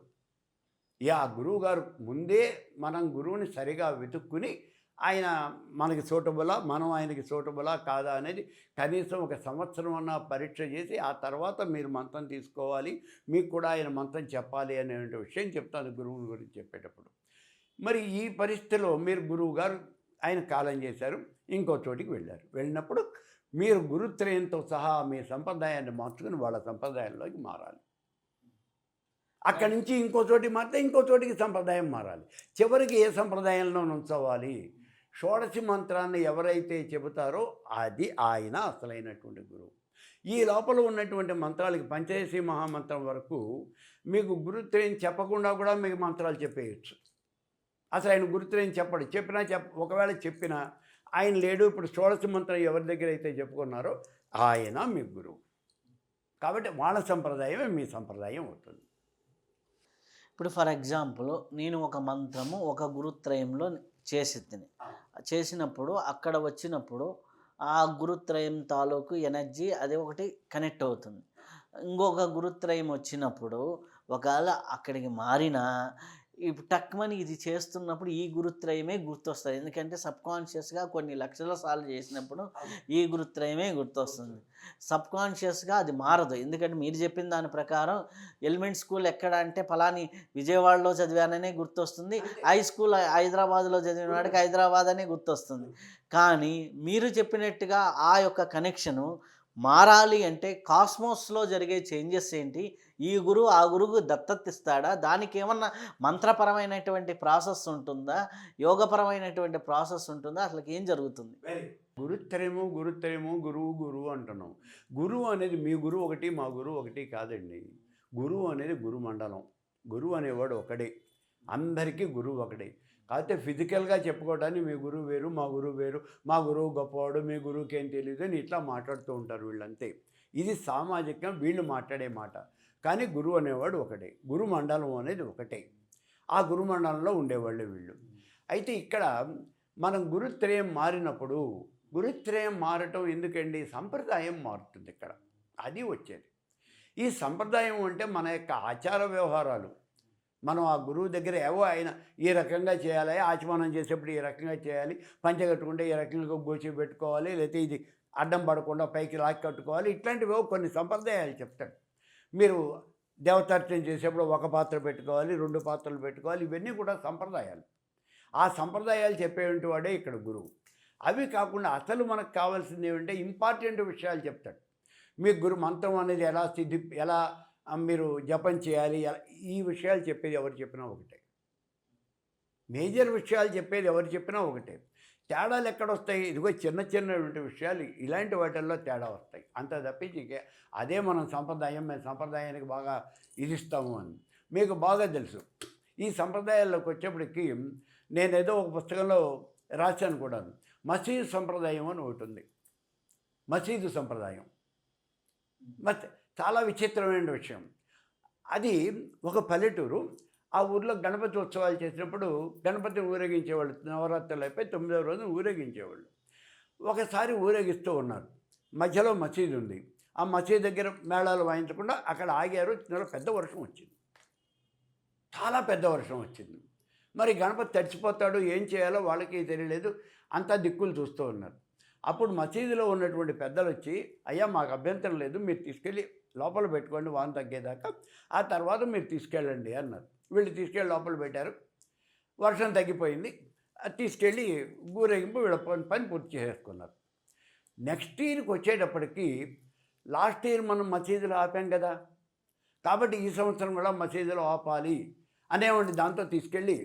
Speaker 2: ఆ గురువు గారు ముందే మనం గురువుని సరిగా వెతుక్కుని ఆయన మనకి సూటబులా, మనం ఆయనకి సూటబులా కాదా అనేది కనీసం 1 సంవత్సరం అన్న పరీక్ష చేసి ఆ తర్వాత మీరు మంత్రం తీసుకోవాలి, మీకు కూడా ఆయన మంత్రం చెప్పాలి అనే విషయం చెప్తాను గురువు గురించి చెప్పేటప్పుడు. మరి ఈ పరిస్థితిలో మీరు గురువు గారు ఆయన కాలం చేశారు, ఇంకో చోటికి వెళ్ళారు. వెళ్ళినప్పుడు మీరు గురుత్రయంతో సహా మీ సంప్రదాయాన్ని మార్చుకుని వాళ్ళ సంప్రదాయంలోకి మారాలి. అక్కడి నుంచి ఇంకో చోటికి మారితే ఇంకో చోటికి సంప్రదాయం మారాలి. చివరికి ఏ సంప్రదాయంలో ఉంచవాలి? షోడశి మంత్రాన్ని ఎవరైతే చెబుతారో అది ఆయన అసలైనటువంటి గురువు. ఈ లోపల ఉన్నటువంటి మంత్రాలకి పంచదశి మహామంత్రం వరకు మీకు గురుత్రయం చెప్పకుండా కూడా మీకు మంత్రాలు చెప్పేయచ్చు. అసలు ఆయన గురుత్రయం చెప్పడు. ఒకవేళ చెప్పినా ఆయన లేడు. ఇప్పుడు షోడశి మంత్రం ఎవరి దగ్గర అయితే చెప్పుకున్నారో ఆయన మీ గురువు. కాబట్టి వాళ్ళ సంప్రదాయమే మీ సంప్రదాయం అవుతుంది.
Speaker 1: ఇప్పుడు ఫర్ ఎగ్జాంపుల్ నేను ఒక మంత్రము ఒక గురుత్రయంలో చేసినప్పుడు అక్కడ వచ్చినప్పుడు ఆ గురుత్రయం తాలూకు ఎనర్జీ అది ఒకటి కనెక్ట్ అవుతుంది. ఇంకొక గురుత్రయం వచ్చినప్పుడు ఒకవేళ అక్కడికి మారినా ఇప్పుడు టక్మని ఇది చేస్తున్నప్పుడు ఈ గురుత్రయమే గుర్తొస్తుంది. ఎందుకంటే సబ్కాన్షియస్గా కొన్ని లక్షల సార్లు చేసినప్పుడు ఈ గురుత్రయమే గుర్తొస్తుంది. సబ్కాన్షియస్గా అది మారదు. ఎందుకంటే మీరు చెప్పిన దాని ప్రకారం ఎలిమెంట్ స్కూల్ ఎక్కడ అంటే ఫలాని విజయవాడలో చదివాననే గుర్తొస్తుంది, హై స్కూల్ హైదరాబాద్లో చదివిన వాడికి హైదరాబాద్ అనే గుర్తొస్తుంది. కానీ మీరు చెప్పినట్టుగా ఆ యొక్క కనెక్షను మారాలి అంటే కాస్మోస్లో జరిగే చేంజెస్ ఏంటి? ఈ గురువు ఆ గురువుకు దత్తత ఇస్తాడా? దానికి ఏమన్నా మంత్రపరమైనటువంటి ప్రాసెస్ ఉంటుందా? యోగపరమైనటువంటి ప్రాసెస్ ఉంటుందా? అసలు ఏం జరుగుతుంది?
Speaker 2: గురుత్రయము గురువు అంటున్నాం. గురువు అనేది మీ గురువు ఒకటి, మా గురువు ఒకటి కాదండి. గురువు అనేది గురుమండలం. గురువు అనేవాడు ఒకడే, అందరికీ గురువు ఒకడే. కాకపోతే ఫిజికల్గా చెప్పుకోవడానికి మీ గురువు వేరు, మా గురువు వేరు, మా గురువు గొప్పవాడు, మీ గురువుకి ఏం తెలియదు అని ఇట్లా మాట్లాడుతూ ఉంటారు వీళ్ళంతే. ఇది సామాజికంగా వీళ్ళు మాట్లాడే మాట. కానీ గురువు అనేవాడు ఒకటే, గురుమండలం అనేది ఒకటే. ఆ గురుమండలంలో ఉండేవాళ్ళు వీళ్ళు. అయితే ఇక్కడ మనం గురుత్రయం మారినప్పుడు, గురుత్రయం మారటం ఎందుకండి? సంప్రదాయం మారుతుంది ఇక్కడ, అది వచ్చేది. ఈ సంప్రదాయం అంటే మన యొక్క ఆచార వ్యవహారాలు. మనం ఆ గురువు దగ్గర ఆయన ఈ రకంగా చేయాలి, ఆచమనం చేసేప్పుడు ఈ రకంగా చేయాలి, పంచె కట్టుకుంటే ఈ రకంగా గోచి పెట్టుకోవాలి, లేకపోతే ఇది అడ్డం పడకుండా పైకి లాక్కి కట్టుకోవాలి, ఇట్లాంటివి కొన్ని సంప్రదాయాలు చెప్తాడు. మీరు దేవతార్చన చేసేప్పుడు 1 పాత్ర పెట్టుకోవాలి, 2 పాత్రలు పెట్టుకోవాలి, ఇవన్నీ కూడా సంప్రదాయాలు. ఆ సంప్రదాయాలు చెప్పేటువంటి వాడే ఇక్కడ గురువు. అవి కాకుండా అసలు మనకు కావాల్సింది ఏమంటే ఇంపార్టెంట్ విషయాలు చెప్తాడు. మీ గురు మంత్రం అనేది ఎలా మీరు జపం చేయాలి, ఈ విషయాలు చెప్పేది ఎవరు చెప్పినా ఒకటే. మేజర్ విషయాలు చెప్పేది ఎవరు చెప్పినా ఒకటే. తేడాలు ఎక్కడొస్తాయి? ఇదిగో చిన్నటువంటి విషయాలు, ఇలాంటి వాటిల్లో తేడా వస్తాయి. అంత తప్పించి అదే మనం సంప్రదాయం, మేము సంప్రదాయానికి బాగా ఇది ఇస్తాము అని. మీకు బాగా తెలుసు, ఈ సంప్రదాయాల్లోకి వచ్చేప్పటికి నేనేదో ఒక పుస్తకంలో రాశాను కూడా, మసీదు సంప్రదాయం అని ఒకటి ఉంది. మసీదు సంప్రదాయం మరి చాలా విచిత్రమైన విషయం. అది ఒక పల్లెటూరు. ఆ ఊర్లో గణపతి ఉత్సవాలు చేసినప్పుడు గణపతిని ఊరేగించేవాళ్ళు. నవరాత్రులు అయిపోయి 9వ రోజున ఊరేగించేవాళ్ళు. ఒకసారి ఊరేగిస్తూ ఉన్నారు. మధ్యలో మసీదు ఉంది. ఆ మసీదు దగ్గర మేళాలు వాయించకుండా అక్కడ ఆగారు. చాలా పెద్ద వర్షం వచ్చింది. చాలా పెద్ద వర్షం వచ్చింది. మరి గణపతి తడిచిపోతాడు, ఏం చేయాలో వాళ్ళకి తెలియలేదు. అంతా దిక్కులు చూస్తూ ఉన్నారు. అప్పుడు మసీదులో ఉన్నటువంటి పెద్దలు వచ్చి, అయ్యా మాకు అభ్యంతరం లేదు, మీరు తీసుకెళ్ళి లోపల పెట్టుకోండి వాన తగ్గేదాకా, ఆ తర్వాత మీరు తీసుకెళ్ళండి అన్నారు. వీళ్ళు తీసుకెళ్ళి లోపల పెట్టారు. వర్షం తగ్గిపోయింది. అది తీసుకెళ్ళి ఊరేగింపు వీళ్ళ పని పూర్తి చేసుకున్నారు. నెక్స్ట్ ఇయర్కి వచ్చేటప్పటికి లాస్ట్ ఇయర్ మనం మసీదులో ఆపాం కదా, కాబట్టి ఈ సంవత్సరం కూడా మసీదులో ఆపాలి అనేవాడి దాంతో తీసుకెళ్ళి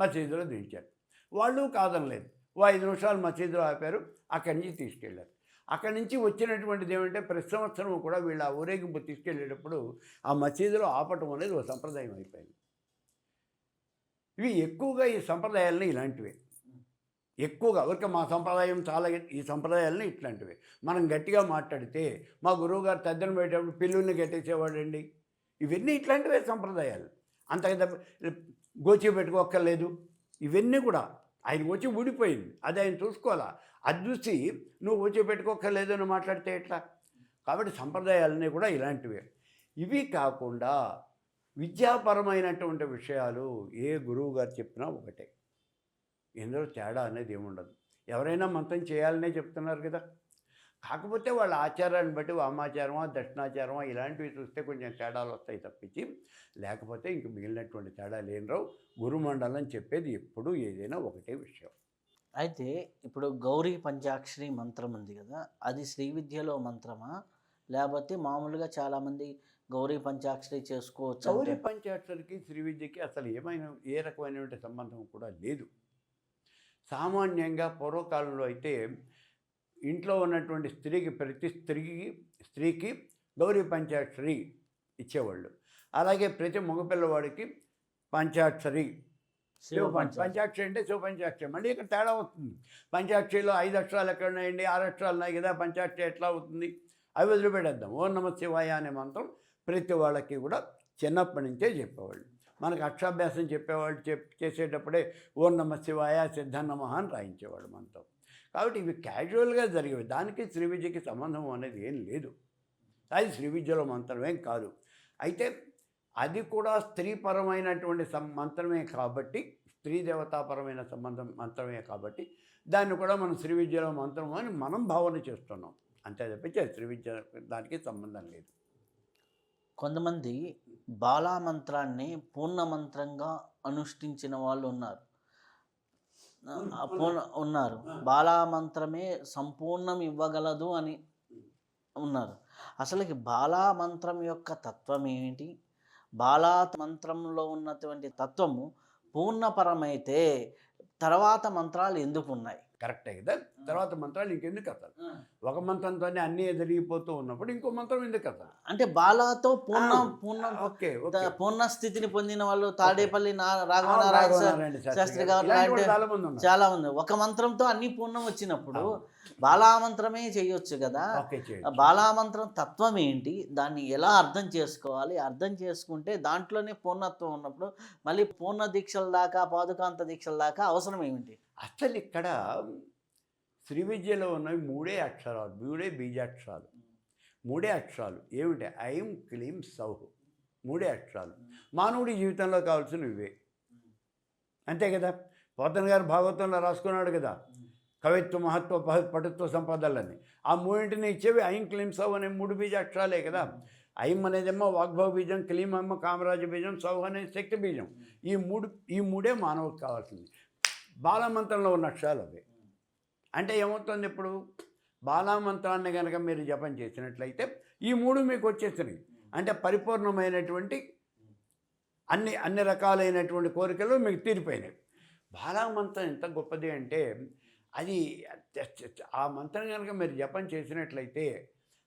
Speaker 2: మసీదులో దించారు. వాళ్ళు కాదనలేదు. 5 నిమిషాలు మసీదులో ఆపారు. అక్కడి నుంచి తీసుకెళ్ళారు. అక్కడి నుంచి వచ్చినటువంటిది ఏమంటే ప్రతి సంవత్సరం కూడా వీళ్ళు ఆ ఊరేగింపు తీసుకెళ్ళేటప్పుడు ఆ మసీదులో ఆపటం అనేది ఒక సంప్రదాయం అయిపోయింది. ఇవి ఎక్కువగా ఈ సంప్రదాయాలని ఇలాంటివే ఎక్కువగా ఊరికే మా సంప్రదాయం చాలా, ఈ సంప్రదాయాలని ఇట్లాంటివి. మనం గట్టిగా మాట్లాడితే మా గురువుగారు తద్దన పెట్టేటప్పుడు పిల్లుల్ని కట్టేసేవాడండి. ఇవన్నీ ఇట్లాంటివే సంప్రదాయాలు. అంతగా గోచి పెట్టుకోక్కర్లేదు. ఇవన్నీ కూడా ఆయన వచ్చి ఊడిపోయింది, అది ఆయన చూసుకోవాలా. అది చూసి నువ్వు వచ్చి పెట్టుకోక్కర్లేదు అని మాట్లాడితే ఎట్లా? కాబట్టి సంప్రదాయాలన్నీ కూడా ఇలాంటివే. ఇవి కాకుండా విద్యాపరమైనటువంటి విషయాలు ఏ గురువు గారు చెప్పినా ఒకటే, ఇందులో తేడా అనేది ఏముండదు. ఎవరైనా మంత్రం చేయాలనే చెప్తున్నారు కదా. కాకపోతే వాళ్ళ ఆచారాన్ని బట్టి వామాచారమా దక్షిణాచారమా ఇలాంటివి చూస్తే కొంచెం తేడాలు వస్తాయి తప్పించి, లేకపోతే ఇంక మిగిలినటువంటి తేడాలు ఏం రావు. గురుమండలం చెప్పేది ఎప్పుడూ ఏదైనా ఒకటే విషయం.
Speaker 1: అయితే ఇప్పుడు గౌరీ పంచాక్షరి మంత్రం ఉంది కదా, అది శ్రీ విద్యలో మంత్రమా, లేకపోతే మామూలుగా చాలామంది గౌరీ పంచాక్షరి చేసుకోవచ్చు?
Speaker 2: గౌరీ పంచాక్షరికి శ్రీ విద్యకి అసలు ఏ రకమైనటువంటి సంబంధం కూడా లేదు. సామాన్యంగా పూర్వకాలంలో అయితే ఇంట్లో ఉన్నటువంటి ప్రతి స్త్రీకి గౌరీ పంచాక్షరి ఇచ్చేవాళ్ళు. అలాగే ప్రతి మగపిల్లవాడికి పంచాక్షరి, పంచాక్షరి అంటే శివపంచాక్షరి. మళ్ళీ ఇక్కడ తేడా అవుతుంది. పంచాక్షరిలో 5 అక్షరాలు ఎక్కడ ఉన్నాయండి? 6 అక్షరాలు ఉన్నాయి కదా, పంచాక్షరి ఎట్లా అవుతుంది? అవి వదిలిపెట్టేద్దాం. ఓం నమ శివాయ అనే మంత్రం ప్రతి వాళ్ళకి కూడా చిన్నప్పటి నుంచే చెప్పేవాళ్ళు. మనకు అక్షరాభ్యాసం చెప్పేవాళ్ళు చేసేటప్పుడే ఓం నమ శివాయ సిద్ధన్నమః అని రాయించేవాళ్ళు మంత్రం. కాబట్టి ఇవి క్యాజువల్గా జరిగేవి. దానికి శ్రీ విద్యకి సంబంధం అనేది ఏం లేదు. అది శ్రీ విద్యలో మంత్రమేం కాదు. అయితే అది కూడా స్త్రీపరమైనటువంటి మంత్రమే కాబట్టి, స్త్రీ దేవతాపరమైన మంత్రమే కాబట్టి దాన్ని కూడా మనం శ్రీ విద్యలో మంత్రం అని మనం భావన చేస్తున్నాం. అంతే తప్పించి శ్రీ విద్య దానికి సంబంధం లేదు.
Speaker 1: కొంతమంది బాలా మంత్రాన్ని పూర్ణ మంత్రంగా అనుష్ఠించిన వాళ్ళు ఉన్నారు. బాలా మంత్రమే సంపూర్ణం ఇవ్వగలదు అని ఉన్నారు. అసలుకి బాలా మంత్రం యొక్క తత్వం ఏమిటి? బాలా మంత్రంలో ఉన్నటువంటి తత్వము పూర్ణపరమైతే తర్వాత మంత్రాలు ఎందుకు ఉన్నాయి?
Speaker 2: కరెక్టే కదా. తర్వాత మంత్రాలు ఇంకెందుకు అసలు? ఒక మంత్రంతోనే అన్నీ ఎదిరిగిపోతూ ఉన్నప్పుడు ఇంకో మంత్రం ఎందుకు అసలు?
Speaker 1: అంటే బాలాతో పూర్ణ స్థితిని పొందిన వాళ్ళు తాడేపల్లి రాఘవనారాయణ శాస్త్రి గారు చాలా మంది. ఒక మంత్రంతో అన్ని పూర్ణం వచ్చినప్పుడు బాలా మంత్రమే చేయొచ్చు కదా. బాలా మంత్రం తత్వం ఏంటి? దాన్ని ఎలా అర్థం చేసుకోవాలి? అర్థం చేసుకుంటే దాంట్లోనే పూర్ణత్వం ఉన్నప్పుడు మళ్ళీ పూర్ణ దీక్షల దాకా, పాదుకాంత దీక్షల దాకా అవసరం ఏమిటి?
Speaker 2: అసలు ఇక్కడ శ్రీ విద్యలో ఉన్నవి 3 అక్షరాలు, 3 బీజాక్షరాలు. 3 అక్షరాలు ఏమిటి? ఐం క్లీం సౌహ్. 3 అక్షరాలు మానవుడి జీవితంలో కావాల్సినవి ఇవే. అంతే కదా. పోతన గారు భాగవతంలో రాసుకున్నాడు కదా, కవిత్వ మహత్వ పటుత్వ సంపదలని. ఆ 3 ఇచ్చేవి ఐం క్లీం సౌహ్ అనే 3 బీజాక్షరాలే కదా. ఐం అనేదేమో వాగ్భవ బీజం, క్లీం ఏమో కామరాజ బీజం, సౌహ్ అనేది శక్తి బీజం. ఈ మూడే మానవుడికి కావాల్సింది. బాలామంత్రంలో ఉన్న అక్షరాలు అవి. అంటే ఏమవుతుంది? ఇప్పుడు బాలామంత్రాన్ని కనుక మీరు జపం చేసినట్లయితే ఈ 3 మీకు వచ్చేసినాయి. అంటే పరిపూర్ణమైనటువంటి అన్ని రకాలైనటువంటి కోరికలు మీకు తీరిపోయినాయి. బాలామంత్రం ఎంత గొప్పది అంటే అది ఆ మంత్రం కనుక మీరు జపం చేసినట్లయితే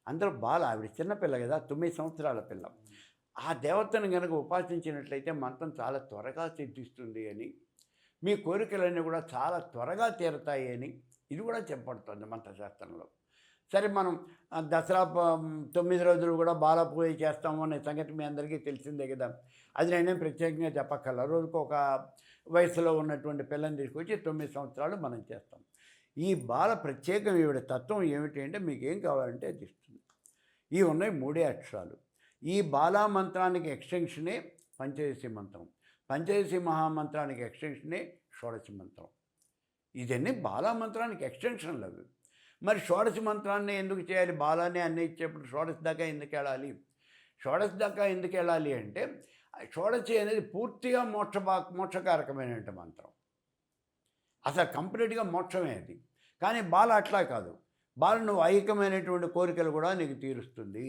Speaker 2: అందరూ ఆవిడ చిన్నపిల్ల కదా, 9 సంవత్సరాల పిల్ల. ఆ దేవతను కనుక ఉపాసించినట్లయితే మంత్రం చాలా త్వరగా సిద్ధిస్తుంది అని, మీ కోరికలన్నీ కూడా చాలా త్వరగా తీరతాయి అని ఇది కూడా చెప్పబడుతుంది మంత్రశాస్త్రంలో. సరే మనం దసరా 9 రోజులు కూడా బాల పూజ చేస్తాము అనే సంగతి మీ అందరికీ తెలిసిందే కదా. అది నేనేం ప్రత్యేకంగా చెప్పక్కర్ల. రోజుకు ఒక వయసులో ఉన్నటువంటి పిల్లని తీసుకొచ్చి 9 సంవత్సరాలు మనం చేస్తాం. ఈ బాల ప్రత్యేకం ఈవిడ తత్వం ఏమిటి అంటే మీకేం కావాలంటే అది ఇస్తుంది. ఇవి ఉన్నాయి 3 అక్షరాలు. ఈ బాలా మంత్రానికి ఎక్స్టెన్షనే పంచదశి మంత్రం, పంచదశి మహామంత్రానికి ఎక్స్టెన్షనే షోడశి మంత్రం. ఇదన్నీ బాలా మంత్రానికి ఎక్స్టెన్షన్లు అవి. మరి షోడశి మంత్రాన్ని ఎందుకు చేయాలి? బాలాన్ని అన్నీ ఇచ్చేప్పుడు షోడశి దాకా ఎందుకు వెళ్ళాలి? షోడశి దాకా ఎందుకు వెళ్ళాలి అంటే షోడశి అనేది పూర్తిగా మోక్షకారకమైనటువంటి మంత్రం. అసలు కంప్లీట్గా మోక్షమే అది. కానీ బాల అట్లా కాదు. బాల నువ్వు ఐహికమైనటువంటి కోరికలు కూడా నీకు తీరుస్తుంది.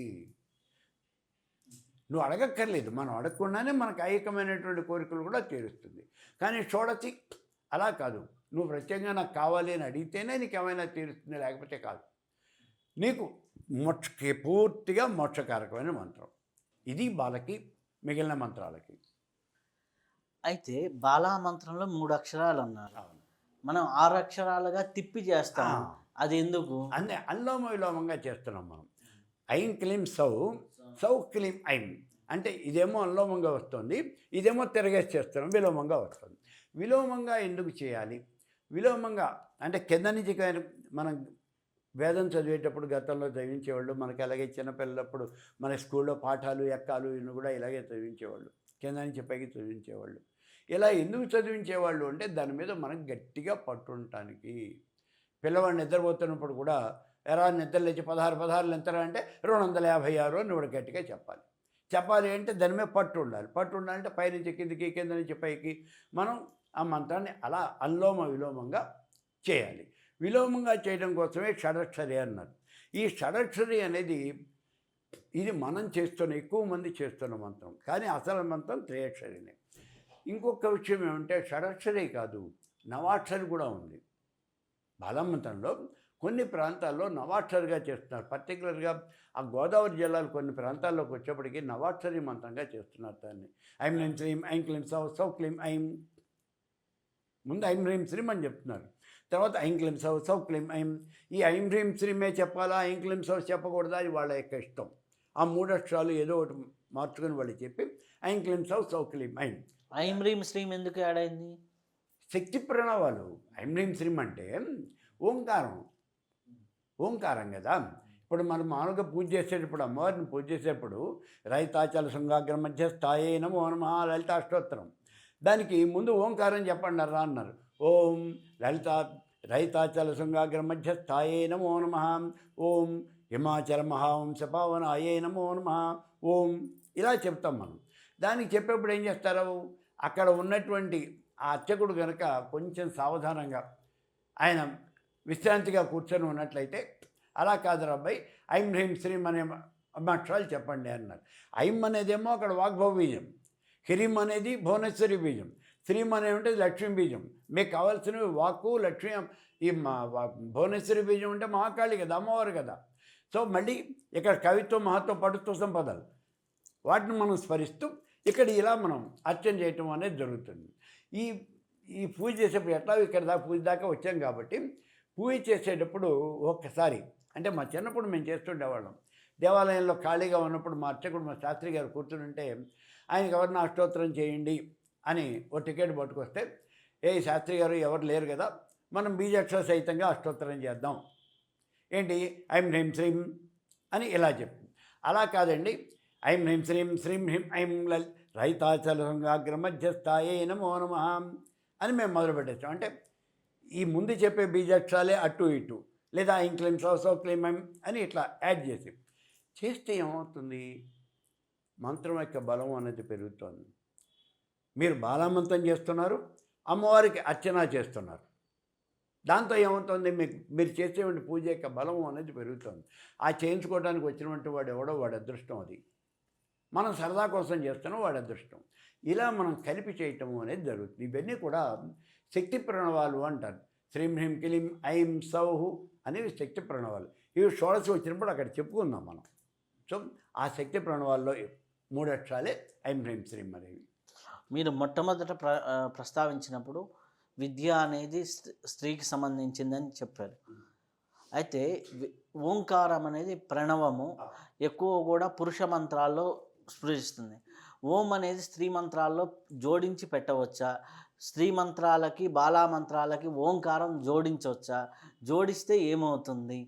Speaker 2: నువ్వు అడగక్కర్లేదు, మనం అడగకుండానే మనకు ఐహికమైనటువంటి కోరికలు కూడా తీరుస్తుంది. కానీ షోడశి అలా కాదు. నువ్వు ప్రత్యేకంగా నాకు కావాలి అని అడిగితేనే నీకు ఏమైనా తీరుస్తుంది, లేకపోతే కాదు. నీకు పూర్తిగా మోక్షకారకమైన మంత్రం ఇది బాలకి, మిగిలిన మంత్రాలకి.
Speaker 1: అయితే బాలా మంత్రంలో 3 అక్షరాలు అన్నారు, మనం 6 అక్షరాలుగా తిప్పి చేస్తాం. అది ఎందుకు?
Speaker 2: అంటే అల్లోమ విలోమంగా చేస్తున్నాం మనం. ఐం క్లీం సౌ, సౌ క్లీం ఐం అంటే ఇదేమో అల్లోమంగా వస్తుంది, ఇదేమో తిరగేసి చేస్తున్నాం, విలోమంగా వస్తుంది. విలోమంగా ఎందుకు చేయాలి? విలోమంగా అంటే కింద నుంచి మనం వేదం చదివేటప్పుడు గతంలో చదివించేవాళ్ళు. మనకి అలాగే చిన్నపిల్లలప్పుడు మన స్కూల్లో పాఠాలు ఎక్కాలు ఇవి కూడా ఇలాగే చదివించేవాళ్ళు, కింద నుంచి పైకి చదివించేవాళ్ళు. ఇలా ఎందుకు చదివించేవాళ్ళు అంటే దాని మీద మనం గట్టిగా పట్టుంటానికి. పిల్లవాడు నిద్రపోతున్నప్పుడు కూడా ఎరా నిద్ర లేచి 16 ఎంతరా అంటే 256 అని వాడు గట్టిగా చెప్పాలి. చెప్పాలి అంటే దాని మీద పట్టు ఉండాలి. పట్టు ఉండాలంటే పైనుంచి కిందికి, కింద నుంచి పైకి మనం ఆ మంత్రాన్ని అలా అల్లోమ విలోమంగా చేయాలి. విలోమంగా చేయడం కోసమే షడక్షరి అన్నారు. ఈ షడక్షరి అనేది ఇది మనం చేస్తున్న, ఎక్కువ మంది చేస్తున్న మంత్రం. కానీ అసలు మంత్రం త్రయక్షరినే. ఇంకొక విషయం ఏమంటే షడక్షరి కాదు, నవాక్షరి కూడా ఉంది. బాలమంత్రంలో కొన్ని ప్రాంతాల్లో నవాక్షరిగా చేస్తున్నారు. పర్టికులర్గా ఆ గోదావరి జిల్లాలో కొన్ని ప్రాంతాల్లోకి వచ్చేప్పటికీ నవాక్షరి మంత్రంగా చేస్తున్నారు దాన్ని. ఐం హ్రీం శ్రీం, ఐం క్లీం సౌ, సౌ క్లీం ఐం. ముందు ఐం హ్రీం శ్రీం అని చెప్తున్నారు, తర్వాత ఐం క్లీం సౌ, సౌ క్లీం ఐం. ఈ ఐం హ్రీం శ్రీమే చెప్పాలా, ఐం క్లీం సౌ చెప్పకూడదా, అది వాళ్ళ యొక్క ఇష్టం. ఆ 3 అక్షరాలు ఏదో ఒకటి మార్చుకొని వాళ్ళు చెప్పి ఐం క్లీం సౌ, సౌ క్లీం ఐం.
Speaker 1: ఐం హ్రీం శ్రీం ఎందుకు యాడ్ అయింది?
Speaker 2: శక్తి ప్రణవాలు. ఐం హ్రీం శ్రీం అంటే ఓంకారం కదా. ఇప్పుడు మనం మామూలుగా పూజ చేసేటప్పుడు, అమ్మవారిని పూజ చేసేటప్పుడు రైతాచల శృంగాగ్ర మధ్య స్థాయే నమో నమః లలితాష్టోత్తరం, దానికి ముందు ఓంకారం చెప్పండి రా అన్నారు. ఓం రైతాచల శృంగాగ్ర మధ్య స్థాయే నమో నమః, ఓం హిమాచల మహావంశ పావనాయే నమో నమః, ఓం ఇలా చెప్తాం మనం. దానికి చెప్పేప్పుడు ఏం చేస్తారు, అక్కడ ఉన్నటువంటి ఆ అర్చకుడు కనుక కొంచెం సావధానంగా ఆయన విశ్రాంతిగా కూర్చొని ఉన్నట్లయితే, అలా కాదు అబ్బాయి ఐం హ్రీం శ్రీం అనే అక్షరాలు చెప్పండి అన్నారు. ఐం అనేదేమో అక్కడ వాగ్భవ బీజం, హ్రీం అనేది భువనేశ్వరి బీజం, శ్రీం అనేది ఉంటుంది లక్ష్మీ బీజం. మీకు కావాల్సినవి వాక్కు, లక్ష్మీ. ఈ భువనేశ్వరి బీజం అంటే మహాకాళి కదా, అమ్మవారు కదా. సో మళ్ళీ ఇక్కడ కవిత్వం, మహత్వం, పటుత్వ సంపదలు వాటిని మనం స్మరిస్తూ ఇక్కడ ఇలా మనం అర్చన చేయటం అనేది జరుగుతుంది. ఈ పూజ చేసేప్పుడు ఎట్లా ఇక్కడ పూజ దాకా వచ్చాం కాబట్టి పూజ చేసేటప్పుడు ఒక్కసారి, అంటే మా చిన్నప్పుడు మేము చేస్తుండేవాళ్ళం. దేవాలయంలో ఖాళీగా ఉన్నప్పుడు మా అర్చకుడు, మా శాస్త్రి గారు కూర్చుంటే ఆయనకి ఎవరిని అష్టోత్తరం చేయండి అని ఓ టికెట్ పట్టుకొస్తే, శాస్త్రి గారు ఎవరు లేరు కదా, మనం బీజాక్షర సహితంగా అష్టోత్తరం చేద్దాం. ఏంటి ఐం హ్రీం శ్రీం అని ఇలా చెప్పి, అలా కాదండి ఐం హ్రీం శ్రీం, శ్రీం హ్రీం ఐం రైతాచల శృంగాగ్ర మధ్యస్థాయే నమో నమః అని మేము మొదలుపెట్టేస్తాం. అంటే ఈ ముందు చెప్పే బీజాక్షరాలే అటు ఇటు, లేదా ఐం క్లీం సౌ, సౌ క్లీం ఐం అని ఇట్లా యాడ్ చేస్తే ఏమవుతుంది, మంత్రం యొక్క బలం అనేది పెరుగుతుంది. మీరు బాలామంత్రం చేస్తున్నారు, అమ్మవారికి అర్చన చేస్తున్నారు. దాంతో ఏమవుతుంది, మీరు చేసేటువంటి పూజ యొక్క బలం అనేది పెరుగుతుంది. ఆ చేయించుకోవడానికి వచ్చినటువంటి వాడు ఎవడో వాడి అదృష్టం అది. మనం సరదా కోసం చేస్తున్నాం, వాడి అదృష్టం. ఇలా మనం కలిపి చేయటం అనేది జరుగుతుంది. ఇవన్నీ కూడా శక్తి ప్రణవాలు అంటారు. శ్రీం హ్రీం క్లీం ఐం సౌహు అనేవి శక్తి ప్రణవాలు. ఇవి షోడశి వచ్చినప్పుడు అక్కడ చెప్పుకుందాం మనం. సో ఆ శక్తి ప్రణవాల్లో 3 అక్షరాలే ఐం హ్రీం శ్రీం అనేవి.
Speaker 1: మీరు మొట్టమొదట ప్రస్తావించినప్పుడు విద్య అనేది స్త్రీకి సంబంధించిందని చెప్పారు. అయితే ఓంకారం అనేది ప్రణవము ఎక్కువ కూడా పురుష మంత్రాల్లో స్ఫురిస్తుంది. ఓం అనేది స్త్రీ మంత్రాల్లో జోడించి పెట్టవచ్చా? స్త్రీ మంత్రాలకి బాలా మంత్రాలకి ఓంకారం జోడించవచ్చా? జోడిస్తే ఏమవుతుంది?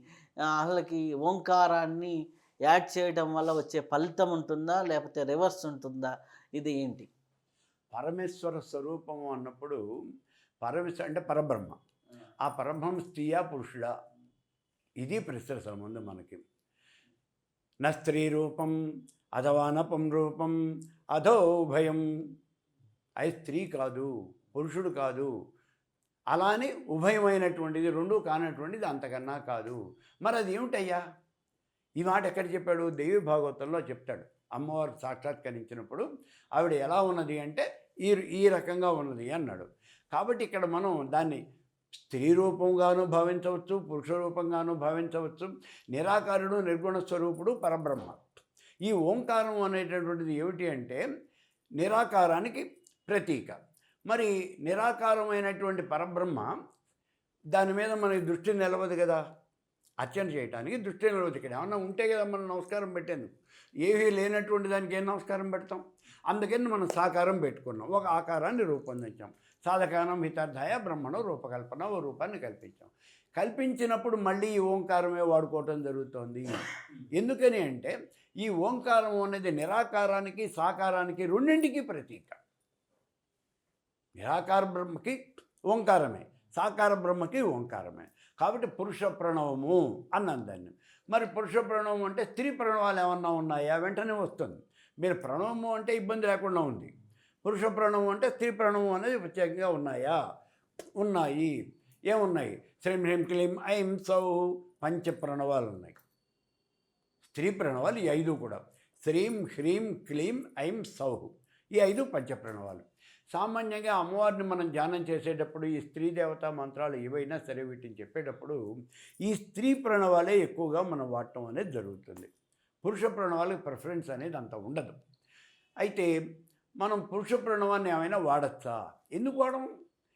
Speaker 1: అసలుకి ఓంకారాన్ని యాడ్ చేయడం వల్ల వచ్చే ఫలితం ఉంటుందా, లేకపోతే రివర్స్ ఉంటుందా? ఇది ఏంటి?
Speaker 2: పరమేశ్వర స్వరూపము అన్నప్పుడు పరమేశ్వర అంటే పరబ్రహ్మ. ఆ పరబ్రహ్మ స్త్రీయా పురుషుడా? ఇది ప్రశ్న అసలు ముందు మనకి. న స్త్రీ రూపం అథవా నపం రూపం అధో ఉభయం. అది స్త్రీ కాదు, పురుషుడు కాదు, అలానే ఉభయమైనటువంటిది, రెండూ కానటువంటిది అంతకన్నా కాదు. మరి అది ఏమిటయ్యా? ఈ మాట ఎక్కడ చెప్పాడు? దేవి భాగవతంలో చెప్తాడు. అమ్మవారు సాక్షాత్కరించినప్పుడు ఆవిడ ఎలా ఉన్నది అంటే ఈ రకంగా ఉన్నది అన్నాడు. కాబట్టి ఇక్కడ మనం దాన్ని స్త్రీ రూపంగానూ భావించవచ్చు, పురుష రూపంగానూ భావించవచ్చు. నిరాకారుడు నిర్గుణ స్వరూపుడు పరబ్రహ్మ. ఈ ఓంకారం అనేటటువంటిది ఏమిటి అంటే నిరాకారానికి ప్రతీక. మరి నిరాకారమైనటువంటి పరబ్రహ్మ దాని మీద మనకి దృష్టి నిలవదు కదా, అర్చన చేయడానికి దృష్టి నిలవదు. ఇక్కడ ఏమన్నా ఉంటే కదా మనం నమస్కారం పెట్టేందుకు. ఏమీ లేనటువంటి దానికి ఏం నమస్కారం పెడతాం? అందుకని మనం సాకారం పెట్టుకున్నాం, ఒక ఆకారాన్ని రూపొందించాం. సాధకానం హితార్థాయ బ్రహ్మణో రూపకల్పన, ఓ రూపాన్ని కల్పించాం. కల్పించినప్పుడు మళ్ళీ ఈ ఓంకారమే వాడుకోవటం జరుగుతోంది. ఎందుకని అంటే ఈ ఓంకారం అనేది నిరాకారానికి సాకారానికి రెండింటికి ప్రతీక. నిరాకార బ్రహ్మకి ఓంకారమే, సాకార బ్రహ్మకి ఓంకారమే. కాబట్టి పురుష ప్రణవము అన్నాను దాన్ని. మరి పురుష ప్రణవం అంటే స్త్రీ ప్రణవాలు ఏమన్నా ఉన్నాయా? వెంటనే వస్తుంది. మీరు ప్రణవము అంటే ఇబ్బంది లేకుండా ఉంది. పురుష ప్రణవం అంటే స్త్రీ ప్రణవం అనేది ప్రత్యేకంగా ఉన్నాయా? ఉన్నాయి. ఏమున్నాయి? శ్రీం హ్రీం క్లీం ఐం సౌ పంచ ప్రణవాలు ఉన్నాయి. స్త్రీ ప్రణవాలు ఈ 5 కూడా. శ్రీం హ్రీం క్లీం ఐం సౌ, ఈ 5 పంచ ప్రణవాలు. సామాన్యంగా అమ్మవారిని మనం ధ్యానం చేసేటప్పుడు ఈ స్త్రీ దేవతా మంత్రాలు ఏవైనా సరే వీటిని చెప్పేటప్పుడు ఈ స్త్రీ ప్రణవాలే ఎక్కువగా మనం వాడటం అనేది జరుగుతుంది. పురుష ప్రణవాలకు ప్రిఫరెన్స్ అనేది అంత ఉండదు. అయితే మనం పురుష ప్రణవాన్ని ఏమైనా వాడచ్చా? ఎందుకు వాడము?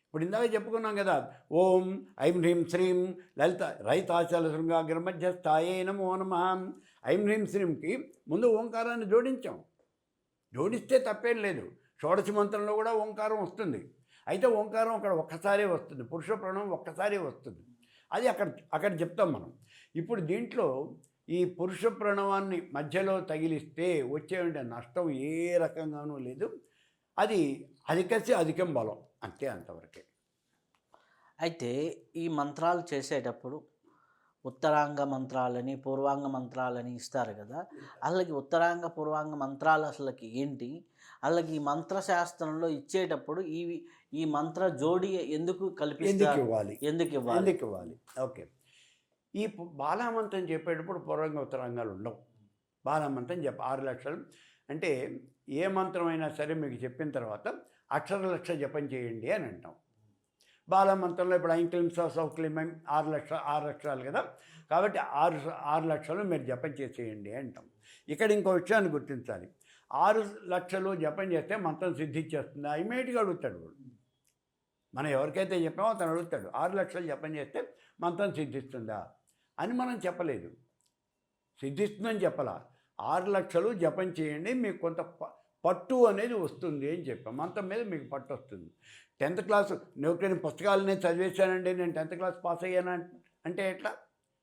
Speaker 2: ఇప్పుడు ఇందాక చెప్పుకున్నాం కదా, ఓం ఐం హ్రీం శ్రీం లలిత రైతాచల శృంగాగ్రమధ్యస్థాయే నమో నమః. ఐం హ్రీం శ్రీంకి ముందు ఓంకారాన్ని జోడించాం. జోడిస్తే తప్పేం లేదు. షోడశ మంత్రంలో కూడా ఓంకారం వస్తుంది. అయితే ఓంకారం అక్కడ ఒక్కసారే వస్తుంది, పురుష ప్రణవం ఒక్కసారే వస్తుంది. అది అక్కడ చెప్తాం మనం. ఇప్పుడు దీంట్లో ఈ పురుష ప్రణవాన్ని మధ్యలో తగిలిస్తే వచ్చేటువంటి నష్టం ఏ రకంగానూ లేదు. అది అధికసి అధికం బలం, అంతే, అంతవరకే.
Speaker 1: అయితే ఈ మంత్రాలు చేసేటప్పుడు ఉత్తరాంగ మంత్రాలని పూర్వాంగ మంత్రాలని ఇస్తారు కదా, అసలుకి ఉత్తరాంగ పూర్వాంగ మంత్రాలు అసలుకి ఏంటి? అలాగే ఈ మంత్రశాస్త్రంలో ఇచ్చేటప్పుడు ఈ మంత్ర జోడి ఎందుకు కల్పిస్తారు? ఎందుకు ఇవ్వాలి?
Speaker 2: ఓకే. ఈ బాలామంత్రం చెప్పేటప్పుడు పూర్వంగా ఉత్తరాంగాలు ఉండవు. బాలామంత్రం 6 లక్షలు అంటే ఏ మంత్రమైనా సరే మీకు చెప్పిన తర్వాత అక్షర లక్ష జపం చేయండి అని అంటాం. బాలామంత్రంలో ఇప్పుడు ఐంక్లీం సౌక్లీం 6 అక్షరాలు కదా, కాబట్టి 6 లక్షలు మీరు జపం చేసేయండి అంటాం. ఇక్కడ ఇంకో విషయాన్ని గుర్తించాలి. 6 లక్షలు జపం చేస్తే మంత్రం సిద్ధించేస్తుందా? ఇమీడియట్గా అడుగుతాడు వాడు. మనం ఎవరికైతే చెప్పామో అతను అడుగుతాడు, 6 లక్షలు జపం చేస్తే మంత్రం సిద్ధిస్తుందా అని. మనం చెప్పలేదు, సిద్ధిస్తుందని చెప్పాలా. 6 లక్షలు జపం చేయండి, మీకు కొంత పట్టు అనేది వస్తుంది అని చెప్పాం. మంత్రం మీద మీకు పట్టు వస్తుంది. 10th క్లాసు నేను పుస్తకాలు నేను చదివేశానండి, నేను 10th క్లాస్ పాస్ అయ్యాను అంటే ఎట్లా?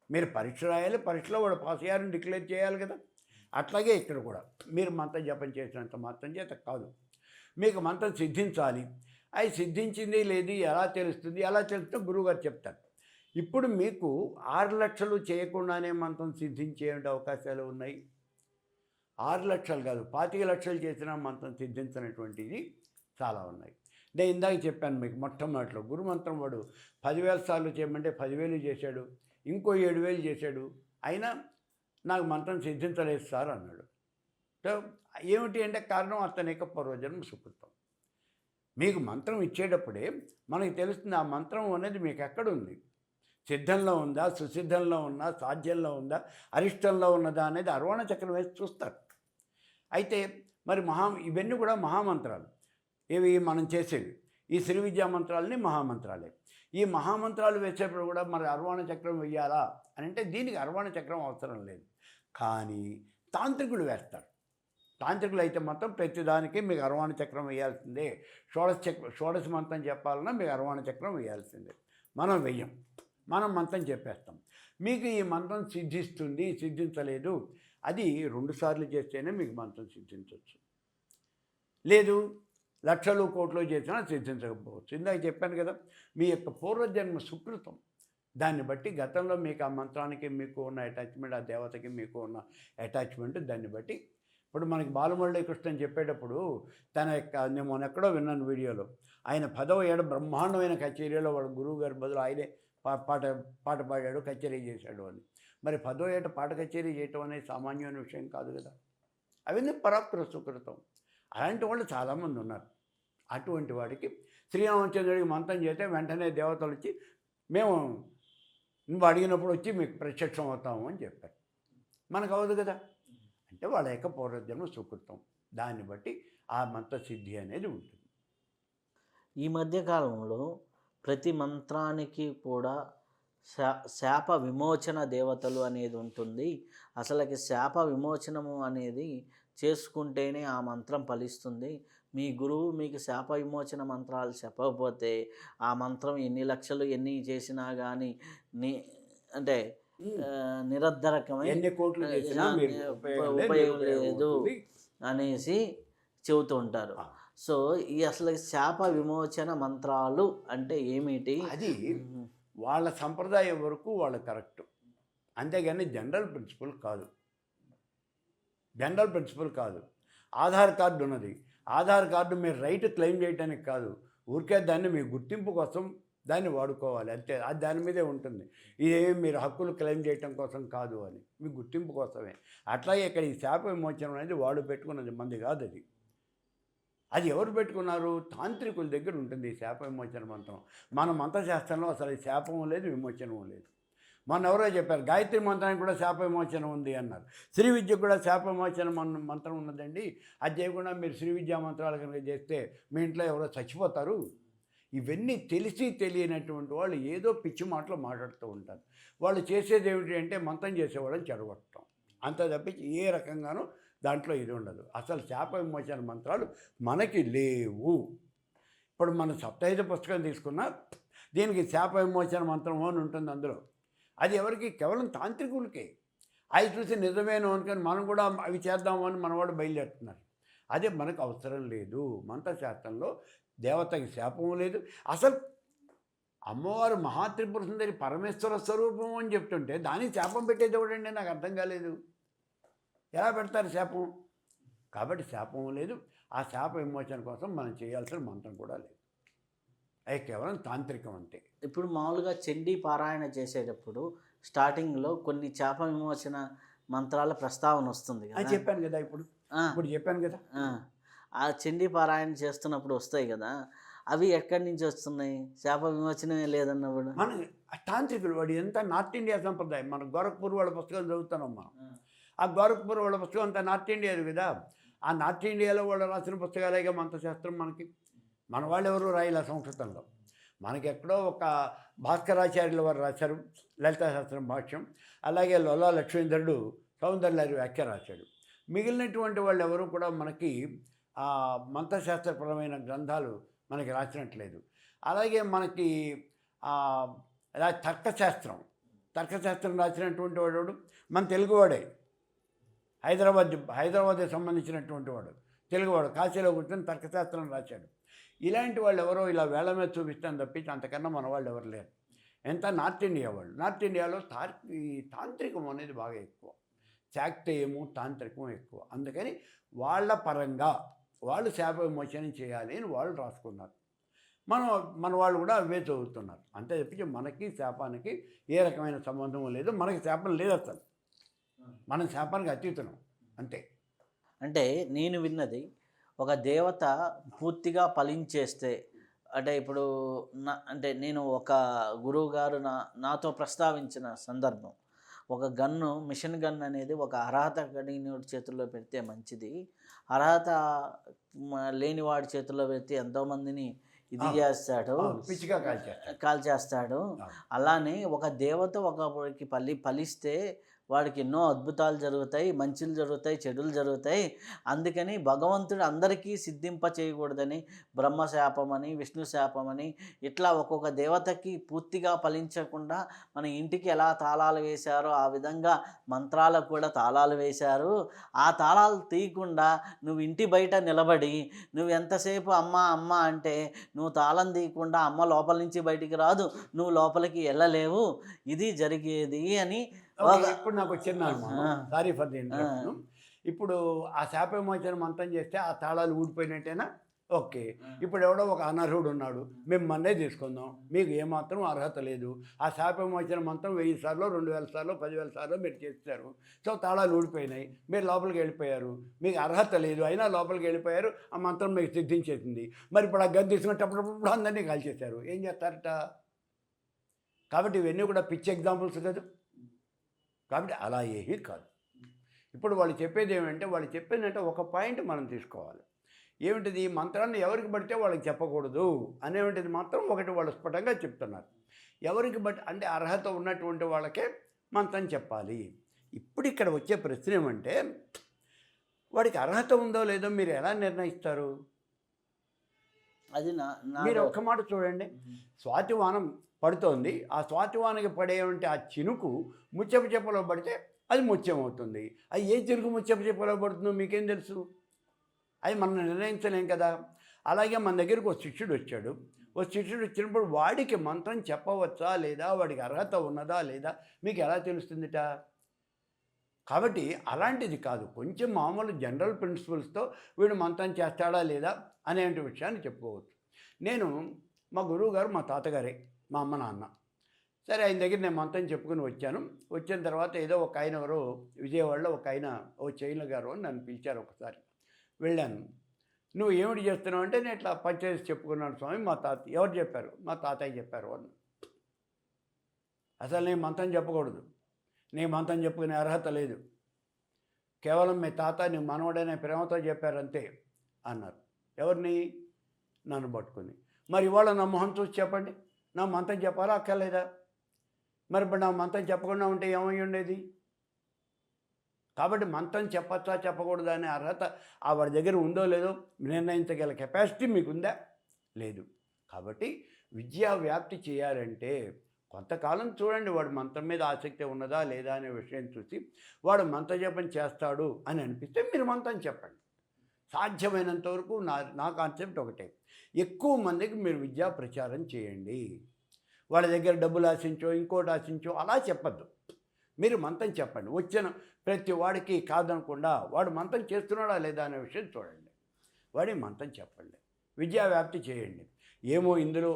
Speaker 2: మీరు పరీక్ష రాయాలి, పరీక్షలో వాడు పాస్ అయ్యారని డిక్లేర్ చేయాలి కదా. అట్లాగే ఇక్కడ కూడా మీరు మంత్రం జపం చేసినంత మాత్రం చేత కాదు, మీకు మంత్రం సిద్ధించాలి. అది సిద్ధించింది లేదు ఎలా తెలుస్తుంది? ఎలా తెలుస్తుందో గురువుగారు చెప్తారు. ఇప్పుడు మీకు 6 లక్షలు చేయకుండానే మంత్రం సిద్ధించే అవకాశాలు ఉన్నాయి. 6 లక్షలు కాదు, 25 లక్షలు చేసినా మంత్రం సిద్ధించినటువంటిది చాలా ఉన్నాయి. నేను ఇందాక చెప్పాను మీకు మొట్టమొదటిలో గురుమంత్రం వాడు 10,000 సార్లు చేయమంటే 10,000 చేశాడు, ఇంకో 7,000 చేశాడు, అయినా నాకు మంత్రం సిద్ధించలేదు సార్ అన్నాడు. ఏమిటి అంటే కారణం అతని యొక్క పూర్వజన్మ సుకృతం. మీకు మంత్రం ఇచ్చేటప్పుడే మనకి తెలుస్తుంది ఆ మంత్రం అనేది మీకు ఎక్కడుంది, సిద్ధంలో ఉందా, సుసిద్ధంలో ఉందా, సాధ్యంలో ఉందా, అరిష్టంలో ఉన్నదా అనేది అర్వాణ చక్రం వేసి చూస్తారు. అయితే మరి ఇవన్నీ కూడా మహామంత్రాలు. ఇవి మనం చేసేవి ఈ శ్రీ విద్యా మంత్రాలని మహామంత్రాలే. ఈ మహామంత్రాలు వేసేప్పుడు కూడా మరి అర్వాణ చక్రం వెయ్యాలా అని అంటే దీనికి అర్వాణ చక్రం అవసరం లేదు. కానీ తాంత్రికులు వేస్తారు. తాంత్రికులు అయితే మొత్తం ప్రతిదానికి మీకు అర్వాణ చక్రం వేయాల్సిందే. షోడశ మంత్రం చెప్పాలన్నా మీకు అర్వాణ చక్రం వేయాల్సిందే. మనం వెయ్యం, మనం మంత్రం చెప్పేస్తాం. మీకు ఈ మంత్రం సిద్ధిస్తుంది, సిద్ధించలేదు, అది 2 సార్లు చేస్తేనే మీకు మంత్రం సిద్ధించవచ్చు. లేదు లక్షలు కోట్లు చేసినా సిద్ధించకపోవచ్చు. ఇందాక చెప్పాను కదా, మీ యొక్క పూర్వజన్మ సుకృతం దాన్ని బట్టి గతంలో మీకు ఆ మంత్రానికి మీకు ఉన్న అటాచ్మెంట్, ఆ దేవతకి మీకు ఉన్న అటాచ్మెంట్ దాన్ని బట్టి. ఇప్పుడు మనకి బాలమురళీ కృష్ణ చెప్పేటప్పుడు తన యొక్క నేను మొన్న ఎక్కడో విన్నాను వీడియోలో, ఆయన 10వ ఏట బ్రహ్మాండమైన కచేరీలో వాళ్ళ గురువు గారి బదులు ఆయనే పాట పాడాడు, కచేరీ చేశాడు అని. మరి 10వ ఏట పాట కచేరీ చేయటం అనేది సామాన్యమైన విషయం కాదు కదా. అవన్నీ పరాప్తుల సుకృతం. అలాంటి వాళ్ళు చాలామంది ఉన్నారు. అటువంటి వాడికి శ్రీరామచంద్రుడికి మంత్రం చేస్తే వెంటనే దేవతలు వచ్చి మేము నువ్వు అడిగినప్పుడు వచ్చి మీకు ప్రత్యక్షం అవుతాము అని చెప్పారు. మనకు అవ్వదు కదా. అంటే వాళ్ళ యొక్క పూర్వజన్మ సుకృతం, దాన్ని బట్టి ఆ మంత్ర సిద్ధి అనేది ఉంటుంది.
Speaker 1: ఈ మధ్యకాలంలో ప్రతి మంత్రానికి కూడా శాప విమోచన దేవతలు అనేది ఉంటుంది. అసలుకి శాప విమోచనము అనేది చేసుకుంటేనే ఆ మంత్రం ఫలిస్తుంది. మీ గురువు మీకు శాప విమోచన మంత్రాలు చెప్పకపోతే ఆ మంత్రం ఎన్ని లక్షలు ఎన్ని చేసినా కానీ అంటే నిరర్ధరకమై
Speaker 2: ఎన్ని కోట్లు చేసినా
Speaker 1: ఉపయోగం లేదు అనేసి చెబుతూ ఉంటారు. సో ఈ అసలు శాప విమోచన మంత్రాలు అంటే ఏమిటి?
Speaker 2: అది వాళ్ళ సంప్రదాయం వరకు వాళ్ళ కరెక్ట్, అంతేగాని జనరల్ ప్రిన్సిపల్ కాదు. జనరల్ ప్రిన్సిపల్ కాదు. ఆధార్ కార్డు ఉన్నది, ఆధార్ కార్డు మీరు రైట్ క్లెయిమ్ చేయడానికి కాదు, ఊరికే దాన్ని మీ గుర్తింపు కోసం దాన్ని వాడుకోవాలి అంతే. అది దాని మీదే ఉంటుంది. ఇదేమి మీరు హక్కులు క్లెయిమ్ చేయటం కోసం కాదు అని, మీ గుర్తింపు కోసమే. అట్లాగే ఇక్కడ ఈ శాప విమోచనం అనేది వాడు పెట్టుకున్నది, మంది కాదు అది. అది ఎవరు పెట్టుకున్నారు? తాంత్రికుల దగ్గర ఉంటుంది ఈ శాప విమోచన మంత్రం. మన మంత్రశాస్త్రంలో అసలు ఈ శాపం లేదు, విమోచనం లేదు. మొన్న ఎవరో చెప్పారు గాయత్రి మంత్రానికి కూడా శాప విమోచనం ఉంది అన్నారు. శ్రీ విద్యకు కూడా శాప విమోచన మంత్రం ఉన్నదండి. అది చేయకుండా మీరు శ్రీ విద్యా మంత్రాలు కనుక చేస్తే మీ ఇంట్లో ఎవరో చచ్చిపోతారు. ఇవన్నీ తెలిసి తెలియనటువంటి వాళ్ళు ఏదో పిచ్చి మాటలు మాట్లాడుతూ ఉంటారు. వాళ్ళు చేసేది ఏమిటి అంటే మంత్రం చేసేవాళ్ళని చెడగొట్టడం, అంత తప్పించి ఏ రకంగానూ దాంట్లో ఇది ఉండదు. అసలు శాప విమోచన మంత్రాలు మనకి లేవు. ఇప్పుడు మన సప్తాహిత పుస్తకం తీసుకున్నా దీనికి శాప విమోచన మంత్రం అని ఉంటుంది అందులో. అది ఎవరికి? కేవలం తాంత్రికులకే. అవి చూసి నిజమేనో అనుకొని మనం కూడా అవి చేద్దాము అని మనవాడు బయలుదేరుతున్నారు. అదే మనకు అవసరం లేదు. మంత్రశాస్త్రంలో దేవతకి శాపము లేదు. అసలు అమ్మవారు మహాత్రిపుర సుందరి పరమేశ్వర స్వరూపం అని చెప్తుంటే దానికి శాపం పెట్టేది ఎవడండి? నాకు అర్థం కాలేదు. ఎలా పెడతారు శాపం? కాబట్టి శాపం లేదు. ఆ శాప విమోచన కోసం మనం చేయాల్సిన మంత్రం కూడా లేదు. అది కేవలం తాంత్రికం అంతే.
Speaker 1: ఇప్పుడు మామూలుగా చండీ పారాయణ చేసేటప్పుడు స్టార్టింగ్లో కొన్ని శాప విమోచన మంత్రాల ప్రస్తావన వస్తుంది కదా.
Speaker 2: చెప్పాను కదా, ఇప్పుడు చెప్పాను కదా.
Speaker 1: ఆ చండీ పారాయణ చేస్తున్నప్పుడు వస్తాయి కదా, అవి ఎక్కడి నుంచి వస్తున్నాయి? శాప విమోచనమే లేదన్నప్పుడు
Speaker 2: మన తాంత్రికులు వాడు ఎంత నార్త్ ఇండియా సంప్రదాయం. మన గోరఖ్పూర్ వాళ్ళ పుస్తకాలు చదువుతున్నాం మనం. ఆ గోరఖ్పూర్ వాళ్ళ పుస్తకం అంతా నార్త్ ఇండియాది కదా. ఆ నార్త్ ఇండియాలో వాళ్ళు రాసిన పుస్తకాలేగా మంత్రశాస్త్రం మనకి. మన వాళ్ళు ఎవరు రాయలే సంస్కృతంలో. మనకి ఎక్కడో ఒక భాస్కరాచార్యుల వారు రాశారు లలితాశాస్త్రం భాష్యం. అలాగే లొల్లా లక్ష్మీధరుడు సౌందర్యారి వ్యాఖ్య రాశాడు. మిగిలినటువంటి వాళ్ళు ఎవరు కూడా మనకి ఆ మంత్రశాస్త్రపరమైన గ్రంథాలు మనకి రాసినట్లేదు. అలాగే మనకి తర్కశాస్త్రం రాసినటువంటి వాడు మన తెలుగువాడే, హైదరాబాద్కి సంబంధించినటువంటి వాడు, తెలుగువాడు. కాశీలో కూర్చొని తర్కశాస్త్రం రాశాడు. ఇలాంటి వాళ్ళు ఎవరో ఇలా వేళ మీద చూపిస్తాను తప్పించి అంతకన్నా మన వాళ్ళు ఎవరు లేరు. ఎంత నార్త్ ఇండియా వాళ్ళు. నార్త్ ఇండియాలో ఈ తాంత్రికం అనేది బాగా ఎక్కువ, శాక్తేయము తాంత్రికం ఎక్కువ. అందుకని వాళ్ళ పరంగా వాళ్ళు శాప విమోచనం చేయాలి అని వాళ్ళు రాసుకున్నారు. మన వాళ్ళు కూడా అవే చదువుతున్నారు. అంతే తప్పించి మనకి శాపానికి ఏ రకమైన సంబంధం లేదు. మనకి శాపం లేదు అసలు. మనం శాపానికి అతీతున్నాం అంతే.
Speaker 1: అంటే నేను విన్నది, ఒక దేవత పూర్తిగా ఫలించేస్తే, అంటే ఇప్పుడు అంటే నేను ఒక గురువు గారు నాతో ప్రస్తావించిన సందర్భం, ఒక గన్ను మిషన్ గన్ అనేది ఒక అర్హత కలిగిన చేతుల్లో పెడితే మంచిది. అర్హత లేని వాడి చేతుల్లో పెడితే ఎంతోమందిని ఇది
Speaker 2: అవును.
Speaker 1: చేస్తాడు,
Speaker 2: అవును. పిచ్చిగా కాల్చేస్తాడు.
Speaker 1: కాల్చేస్తాడు.
Speaker 2: అవును.
Speaker 1: అలానే ఒక దేవత ఒకరికి ఫలిస్తే వాడికి ఎన్నో అద్భుతాలు జరుగుతాయి, మంచులు జరుగుతాయి, చెడులు జరుగుతాయి. అందుకని భగవంతుడు అందరికీ సిద్ధింప చేయకూడదని బ్రహ్మ శాపమని, విష్ణు శాపమని ఇట్లా ఒక్కొక్క దేవతకి పూర్తిగా ఫలించకుండా మన ఇంటికి ఎలా తాళాలు వేశారో ఆ విధంగా మంత్రాలకు కూడా తాళాలు వేశారు. ఆ తాళాలు తీయకుండా నువ్వు ఇంటి బయట నిలబడి నువ్వు ఎంతసేపు అమ్మ అమ్మ అంటే నువ్వు తాళం తీయకుండా అమ్మ లోపల నుంచి బయటికి రాదు, నువ్వు లోపలికి వెళ్ళలేవు. ఇది జరిగేది అని
Speaker 2: ఓకే. ఇప్పుడు నాకు చిన్న అనుమానం.
Speaker 1: ఆ!
Speaker 2: సారీ ఫర్ ది
Speaker 1: ఆ!
Speaker 2: ఇంటరప్షన్. ఇప్పుడు ఆ శాప విమోచన మంత్రం చేస్తే ఆ తాళాలు ఊడిపోయినట్టేనా? ఓకే. ఇప్పుడు ఎవడో ఒక అనర్హుడు ఉన్నాడు. మిమ్మల్నే తీసుకుందాం. మీకు ఏమాత్రం అర్హత లేదు. ఆ శాప విమోచన మంత్రం 1000 సార్లో, 2000 సార్లో, 10,000 సార్లో మీరు చేస్తారు. సో తాళాలు ఊడిపోయినాయి. మీరు లోపలికి వెళ్ళిపోయారు. మీకు అర్హత లేదు. అయినా లోపలికి వెళ్ళిపోయారు. ఆ మంత్రం మీకు సిద్ధించేసింది. మరి ఇప్పుడు ఆ గన్ తీసుకున్నప్పుడు అందరినీ కాల్చేశారు. ఏం చేస్తారట? కాబట్టి ఇవన్నీ కూడా పిచ్చి ఎగ్జాంపుల్స్ కదా! కాబట్టి అలా ఏమీ కాదు. ఇప్పుడు వాళ్ళు చెప్పేది ఏమంటే, వాళ్ళు చెప్పిందంటే ఒక పాయింట్ మనం తీసుకోవాలి. ఏమిటిది? మంత్రాన్ని ఎవరికి పడితే వాళ్ళకి చెప్పకూడదు అనేటువంటిది మాత్రం ఒకటి వాళ్ళు స్ఫుటంగా చెప్తున్నారు. ఎవరికి అంటే అర్హత ఉన్నటువంటి వాళ్ళకే మంత్రం చెప్పాలి. ఇప్పుడు ఇక్కడ వచ్చే ప్రశ్న ఏమంటే, వాడికి అర్హత ఉందో లేదో మీరు ఎలా నిర్ణయిస్తారు?
Speaker 1: అది
Speaker 2: మీరు ఒక్క మాట చూడండి. స్వాతివానం పడుతోంది. ఆ స్వాతివానకి పడేవంటి ఆ చినుకు ముత్యపు చెప్పలో పడితే అది ముత్యం అవుతుంది. అది ఏ చినుకు ముత్యపు చెప్పలో పడుతుందో మీకేం తెలుసు? అది మనం నిర్ణయించలేం కదా. అలాగే మన దగ్గరికి ఒక శిష్యుడు వచ్చాడు. ఓ శిష్యుడు వచ్చినప్పుడు వాడికి మంత్రం చెప్పవచ్చా లేదా, వాడికి అర్హత ఉన్నదా లేదా మీకు ఎలా తెలుస్తుందిట? కాబట్టి అలాంటిది కాదు. కొంచెం మామూలు జనరల్ ప్రిన్సిపల్స్తో వీడు మంత్రం చేస్తాడా లేదా అనే విషయాన్ని చెప్పుకోవచ్చు. నేను మా గురువుగారు మా తాతగారే, మా అమ్మ నాన్న. సరే ఆయన దగ్గర నేను మంత్రం చెప్పుకుని వచ్చాను. వచ్చిన తర్వాత ఏదో ఒక ఆయన ఎవరో విజయవాడలో ఒక ఆయన ఓ చైల గారు అని నన్ను పిలిచారు ఒకసారి. వెళ్ళాను. నువ్వు ఏమిటి చేస్తున్నావు అంటే, నేను ఇట్లా పంచేసి చెప్పుకున్నాను స్వామి. మా ఎవరు చెప్పారు? మా తాతయ్య చెప్పారు అన్న. అసలు నేను మంత్రం చెప్పకూడదు, నీ మంత్రం చెప్పుకునే అర్హత లేదు. కేవలం మీ తాత నీ మనవడనే ప్రేమతో చెప్పారంతే అన్నారు. ఎవరిని? నన్ను పట్టుకుని. మరి ఇవాళ నా మొహం చూసి చెప్పండి, నా మంత్రం చెప్పాలా అక్కర్లేదా? మరి ఇప్పుడు నా మంత్రం చెప్పకుండా ఉంటే ఏమై ఉండేది? కాబట్టి మంత్రం చెప్పచ్చా చెప్పకూడదా అనే అర్హత వాడి దగ్గర ఉందో లేదో నిర్ణయించగల కెపాసిటీ మీకుందా? లేదు. కాబట్టి విద్యా వ్యాప్తి చేయాలంటే కొంతకాలం చూడండి, వాడు మంత్రం మీద ఆసక్తి ఉన్నదా లేదా అనే విషయం చూసి వాడు మంత్రజపం చేస్తాడు అని అనిపిస్తే మీరు మంత్రం చెప్పండి. సాధ్యమైనంత వరకు నా కాన్సెప్ట్ ఒకటే, ఎక్కువ మందికి మీరు విద్యా ప్రచారం చేయండి. వాళ్ళ దగ్గర డబ్బులు ఆశించో ఇంకోటి ఆశించో అలా చెప్పద్దు. మీరు మంత్రం చెప్పండి. వచ్చిన ప్రతి వాడికి కాదనకుండా వాడు మంత్రం చేస్తున్నాడా లేదా అనే విషయం చూడండి. వాడి మంత్రం చెప్పండి. విద్యా వ్యాప్తి చేయండి. ఏమో ఇందులో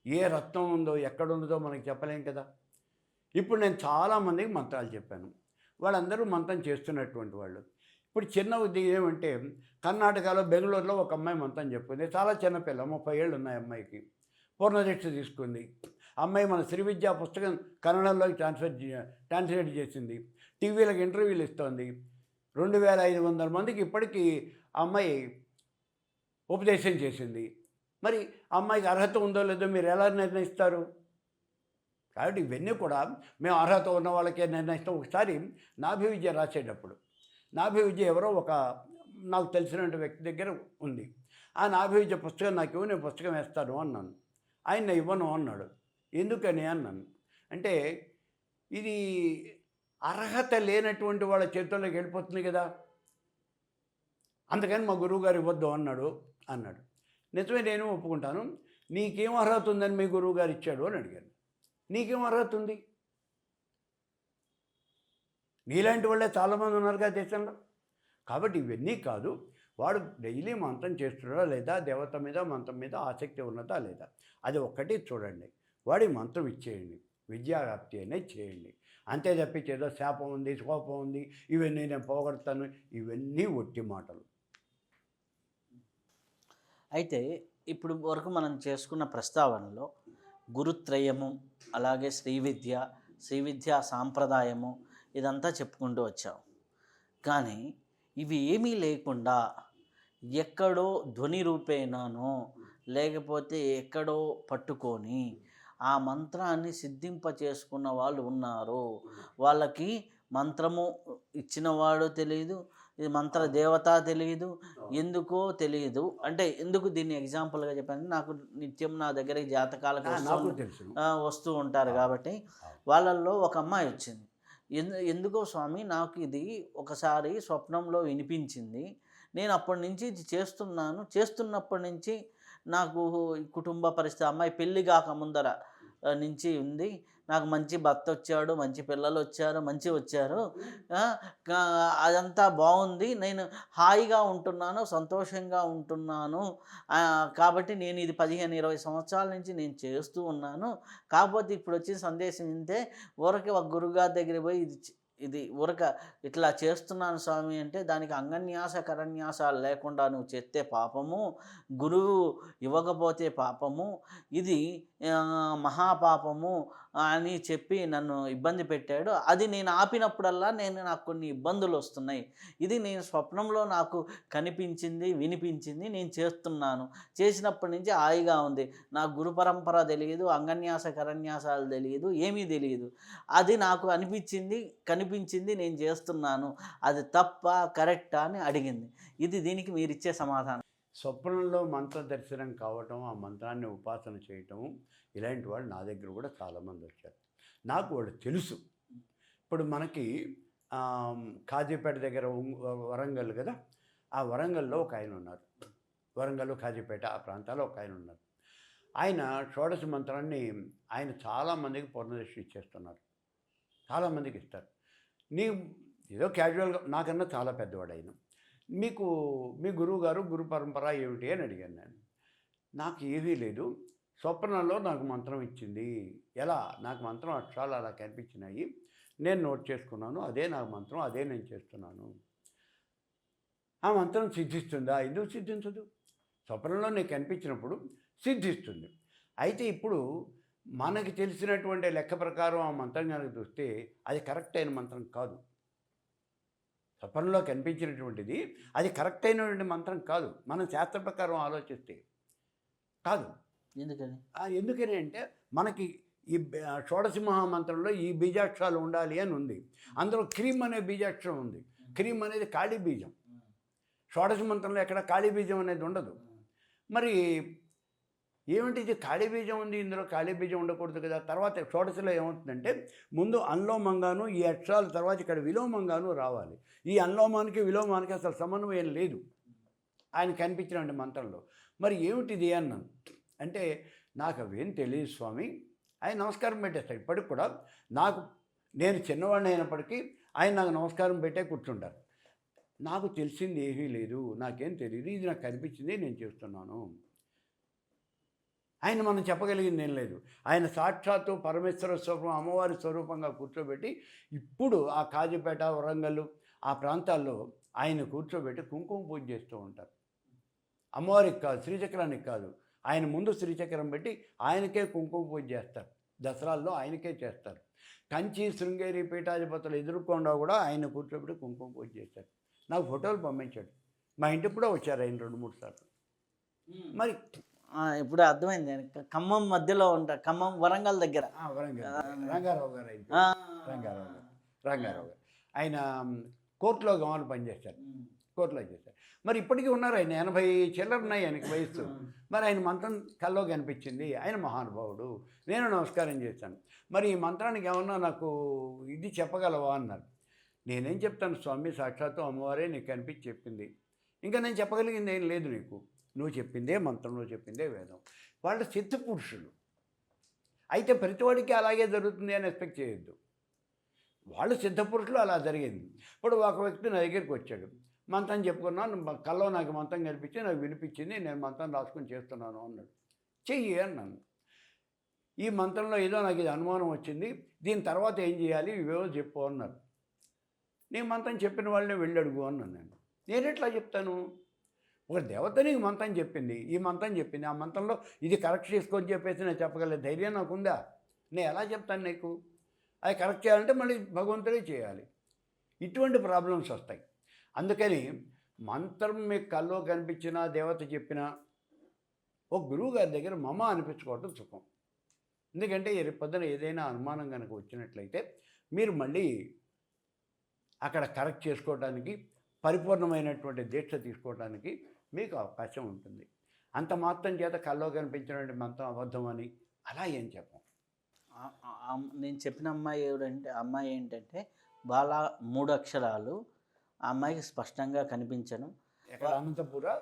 Speaker 2: ఏ రత్నం ఉందో ఎక్కడుందో మనకి చెప్పలేం కదా. ఇప్పుడు నేను చాలామందికి మంత్రాలు చెప్పాను. వాళ్ళందరూ మంత్రం చేస్తున్నటువంటి వాళ్ళు. ఇప్పుడు చిన్న ఉద్యోగం ఏమంటే, కర్ణాటకలో బెంగళూరులో ఒక అమ్మాయి మంత్రం చెప్పుకుంది. చాలా చిన్నపిల్ల, 30 ఏళ్ళు ఉన్నాయి అమ్మాయికి. పూర్ణదీక్ష తీసుకుంది. అమ్మాయి మన శ్రీ విద్యా పుస్తకం కన్నడంలోకి ట్రాన్స్లేట్ చేసింది. టీవీలకు ఇంటర్వ్యూలు ఇస్తోంది. 2500 మందికి ఇప్పటికీ అమ్మాయి ఉపదేశం చేసింది. మరి అమ్మాయికి అర్హత ఉందో లేదో మీరు ఎలా నిర్ణయిస్తారు? కాబట్టి ఇవన్నీ కూడా మేము అర్హత ఉన్న వాళ్ళకే నిర్ణయిస్తాం. ఒకసారి నాభి విద్య రాసేటప్పుడు, నాభి విద్య ఎవరో ఒక నాకు తెలిసినటువంటి వ్యక్తి దగ్గర ఉంది. ఆ నాభి విద్య పుస్తకం నాకు ఇవ్వు, నేను పుస్తకం వేస్తాను అన్నాను. ఆయన ఇవ్వను అన్నాడు. ఎందుకని అన్నాను. అంటే ఇది అర్హత లేనటువంటి వాళ్ళ చేతుల్లోకి వెళ్ళిపోతుంది కదా, అందుకని మా గురువుగారు ఇవ్వద్దు అన్నాడు. నిజమే, నేను ఒప్పుకుంటాను. నీకేం అర్హత ఉందని మీ గురువుగారు ఇచ్చాడు అని అడిగాను. నీకేం అర్హత ఉంది? నీలాంటి వాళ్ళే చాలామంది ఉన్నారుగా దేశంలో. కాబట్టి ఇవన్నీ కాదు, వాడు డైలీ మంత్రం చేస్తున్నాడా లేదా, దేవత మీద మంత్రం మీద ఆసక్తి ఉన్నదా లేదా, అది ఒక్కటి చూడండి. వాడి మంత్రం ఇచ్చేయండి, విద్యావ్యాప్తి అనేది చేయండి. అంతే తప్పించి ఏదో శాపం ఉంది, కోపం ఉంది, ఇవన్నీ నేను పోగొడతాను, ఇవన్నీ ఒట్టి మాటలు.
Speaker 1: అయితే ఇప్పుడు వరకు మనం చేసుకున్న ప్రస్తావనలో గురుత్రయము, అలాగే శ్రీ విద్య సాంప్రదాయము, ఇదంతా చెప్పుకుంటూ వచ్చావు. కానీ ఇవి ఏమీ లేకుండా ఎక్కడో ధ్వని రూపేణనో లేకపోతే ఎక్కడో పట్టుకొని ఆ మంత్రాన్ని సిద్ధింప చేసుకున్న వాళ్ళు ఉన్నారు. వాళ్ళకి మంత్రము ఇచ్చినవాడు తెలియదు, ఇది మంత్ర దేవత తెలియదు, ఎందుకో తెలియదు. అంటే ఎందుకు దీన్ని ఎగ్జాంపుల్గా చెప్పాను, నాకు నిత్యం నా దగ్గరికి జాతకాలకు
Speaker 2: నాకు తెలుసు.
Speaker 1: వస్తూ ఉంటారు కాబట్టి వాళ్ళల్లో ఒక అమ్మాయి వచ్చింది. ఎందుకో స్వామి నాకు ఇది ఒకసారి స్వప్నంలో వినిపించింది, నేను అప్పటి నుంచి ఇది చేస్తున్నప్పటి నుంచి నాకు ఈ కుటుంబ పరిస్థితి, అమ్మాయి పెళ్ళి కాక ముందర నుంచి ఉంది, నాకు మంచి భర్త వచ్చాడు, మంచి పిల్లలు వచ్చారు, మంచి వచ్చారు, అదంతా బాగుంది, నేను హాయిగా ఉంటున్నాను, సంతోషంగా ఉంటున్నాను, కాబట్టి నేను ఇది 15-20 సంవత్సరాల నుంచి నేను చేస్తూ ఉన్నాను. కాకపోతే ఇప్పుడు వచ్చిన సందేశం వింటే ఊరకే ఒక గురుగారి దగ్గర పోయి ఇది ఊరక ఇట్లా చేస్తున్నాను స్వామి అంటే దానికి అంగన్యాస కరన్యాసాలు లేకుండా నువ్వు చేస్తే పాపము, గురువు ఇవ్వకపోతే పాపము, ఇది మహాపాపము అని చెప్పి నన్ను ఇబ్బంది పెట్టాడు. అది నేను ఆపినప్పుడల్లా నాకు కొన్ని ఇబ్బందులు వస్తున్నాయి. ఇది నేను స్వప్నంలో నాకు కనిపించింది, వినిపించింది, నేను చేస్తున్నాను, చేసినప్పటి నుంచి హాయిగా ఉంది, నాకు గురు పరంపర తెలియదు, అంగన్యాస కరన్యాసాలు తెలియదు, ఏమీ తెలియదు, అది నాకు కనిపించింది, నేను చేస్తున్నాను, అది తప్ప కరెక్టా అని అడిగింది. ఇది దీనికి మీరు ఇచ్చే సమాధానం?
Speaker 2: స్వప్నంలో మంత్ర దర్శనం కావటం, ఆ మంత్రాన్ని ఉపాసన చేయటం, ఇలాంటి వాళ్ళు నా దగ్గర కూడా చాలామంది వచ్చారు. నాకు వాళ్ళు తెలుసు. ఇప్పుడు మనకి కాజీపేట దగ్గర వరంగల్ కదా, ఆ వరంగల్లో ఒక ఆయన ఉన్నారు. వరంగల్, కాజీపేట ఆ ప్రాంతాల్లో ఒక ఆయన ఉన్నారు. ఆయన షోడశ మంత్రాన్ని ఆయన చాలామందికి పూర్ణదర్శి ఇచ్చేస్తున్నారు, చాలామందికి ఇస్తారు. ఏదో క్యాజువల్గా నాకన్నా చాలా పెద్దవాడు ఆయన. మీకు మీ గురువు గారు గురు పరంపర ఏమిటి అని అడిగాను నేను. నాకు ఏమీ లేదు, స్వప్నంలో నాకు మంత్రం ఇచ్చింది. ఎలా? నాకు మంత్రం అక్షరాలు అలా కనిపించినాయి, నేను నోట్ చేసుకున్నాను, అదే నాకు మంత్రం, అదే నేను చేస్తున్నాను. ఆ మంత్రం సిద్ధిస్తుందా? ఎందుకు సిద్ధించదు? స్వప్నంలో నీకు కనిపించినప్పుడు సిద్ధిస్తుంది. అయితే ఇప్పుడు మనకి తెలిసినటువంటి లెక్క ప్రకారం ఆ మంత్రం కనుక చూస్తే అది కరెక్ట్ అయిన మంత్రం కాదు. స్వప్నంలో కనిపించినటువంటిది అది కరెక్ట్ అయినటువంటి మంత్రం కాదు, మనం శాస్త్ర ప్రకారం ఆలోచిస్తే కాదు. ఎందుకని అంటే మనకి ఈ షోడశ మహామంత్రంలో ఈ బీజాక్షరాలు ఉండాలి అని ఉంది. అందులో క్రీమ్ అనే బీజాక్షరం ఉంది. క్రీమ్ అనేది ఖాళీ బీజం. షోడశ మంత్రంలో ఎక్కడ ఖాళీ బీజం అనేది ఉండదు. మరి ఏమిటి ఇది ఖాళీ బీజం ఉంది, ఇందులో ఖాళీ బీజం ఉండకూడదు కదా. తర్వాత షోడశలో ఏమవుతుందంటే ముందు అన్లోమంగాను ఈ అక్షరాల తర్వాత ఇక్కడ విలోమంగాను రావాలి. ఈ అన్లోమానికి విలోమానికి అసలు సమన్వయం లేదు ఆయన కనిపించిన మంత్రంలో. మరి ఏమిటిది అన్నాను. అంటే నాకు అవేం తెలియదు స్వామి. ఆయన నమస్కారం పెట్టేస్తాడు. ఇప్పటికి కూడా నేను చిన్నవాడిని అయినప్పటికీ ఆయన నాకు నమస్కారం పెట్టే కూర్చుంటారు. నాకు తెలిసింది ఏమీ లేదు, నాకేం తెలియదు, ఇది నాకు కనిపించింది, నేను చేస్తున్నాను. ఆయన మనం చెప్పగలిగింది ఏం లేదు. ఆయన సాక్షాత్తు పరమేశ్వర స్వరూపం, అమ్మవారి స్వరూపంగా కూర్చోబెట్టి ఇప్పుడు ఆ కాజీపేట, వరంగల్ ఆ ప్రాంతాల్లో ఆయన కూర్చోబెట్టి కుంకుమ పూజ చేస్తూ ఉంటారు. అమ్మవారికి కాదు, శ్రీచక్రానికి కాదు, ఆయన ముందు శ్రీచక్రం పెట్టి ఆయనకే కుంకుమ పూజ చేస్తారు. దసరాల్లో ఆయనకే చేస్తారు. కంచి, శృంగేరి పీఠాధిపతులు ఎదుర్కొండా కూడా ఆయన కూర్చోబెట్టి కుంకుమ పూజ చేస్తారు. నాకు ఫోటోలు పంపించాడు. మా ఇంటికి కూడా వచ్చారు ఆయన 2-3 సార్లు. మరి
Speaker 1: ఇప్పుడు అర్థమైంది. ఖమ్మం మధ్యలో ఉంటారు, ఖమ్మం వరంగల్ దగ్గర.
Speaker 2: రంగారావు గారు రంగారావు గారు ఆయన కోర్టులో గమలు పనిచేస్తారు, కోర్టులో చేశారు. మరి ఇప్పటికీ ఉన్నారు ఆయన. 80 చిల్లర ఉన్నాయి ఆయనకి వయస్సు. మరి ఆయన మంత్రం కల్లో కనిపించింది. ఆయన మహానుభావుడు. నేను నమస్కారం చేశాను. మరి ఈ మంత్రానికి ఏమన్నా నాకు ఇది చెప్పగలవా అన్నారు. నేనేం చెప్తాను స్వామి, సాక్షాత్తు అమ్మవారే నీకు కనిపించి చెప్పింది, ఇంకా నేను చెప్పగలిగింది ఏం లేదు నీకు. నువ్వు చెప్పిందే మంత్రం, నువ్వు చెప్పిందే వేదం. వాళ్ళ సిద్ధ పురుషులు. అయితే ప్రతివాడికి అలాగే జరుగుతుంది అని ఎక్స్పెక్ట్ చేయొద్దు. వాళ్ళు సిద్ధపురుషులు, అలా జరిగింది. ఇప్పుడు ఒక వ్యక్తి నా దగ్గరికి వచ్చాడు, మంత్రం చెప్పుకున్నాను, కల్లో నాకు మంత్రం కనిపించి నాకు వినిపించింది, నేను మంత్రం రాసుకొని చేస్తున్నాను అన్నాడు. చెయ్యి అన్నాను. ఈ మంత్రంలో ఏదో నాకు ఇది అనుమానం వచ్చింది, దీని తర్వాత ఏం చేయాలి ఇవేవో చెప్పు అన్నారు. నేను మంత్రం చెప్పిన వాళ్ళని వెళ్ళి అడుగు అన్నాను. నేను ఎట్లా చెప్తాను? ఒక దేవత నీకు మంత్రం చెప్పింది, ఈ మంత్రం చెప్పింది, ఆ మంత్రంలో ఇది కరెక్ట్ చేసుకొని చెప్పేసి నేను చెప్పగలిగే ధైర్యం నాకుందా? నేను ఎలా చెప్తాను నీకు? అది కరెక్ట్ చేయాలంటే మళ్ళీ భగవంతుడే చేయాలి. ఇటువంటి ప్రాబ్లమ్స్ వస్తాయి. అందుకని మంత్రం మీకు కల్లో కనిపించినా దేవత చెప్పినా ఒక గురువు గారి దగ్గర మమ అనిపించుకోవటం సుఖం. ఎందుకంటే రేపు పొద్దున ఏదైనా అనుమానం కనుక వచ్చినట్లయితే మీరు మళ్ళీ అక్కడ కరెక్ట్ చేసుకోవడానికి పరిపూర్ణమైనటువంటి దీక్ష తీసుకోవడానికి మీకు అవకాశం ఉంటుంది. అంత మాత్రం చేత కల్లో కనిపించినటువంటి మంత్రం అబద్ధం అని అలా ఏం చెప్పం.
Speaker 1: నేను చెప్పిన అమ్మాయి ఏంటంటే బాల 3 అక్షరాలు. ఆ అమ్మాయికి స్పష్టంగా కనిపించను.
Speaker 2: ఎక్కడ అనంతపురా?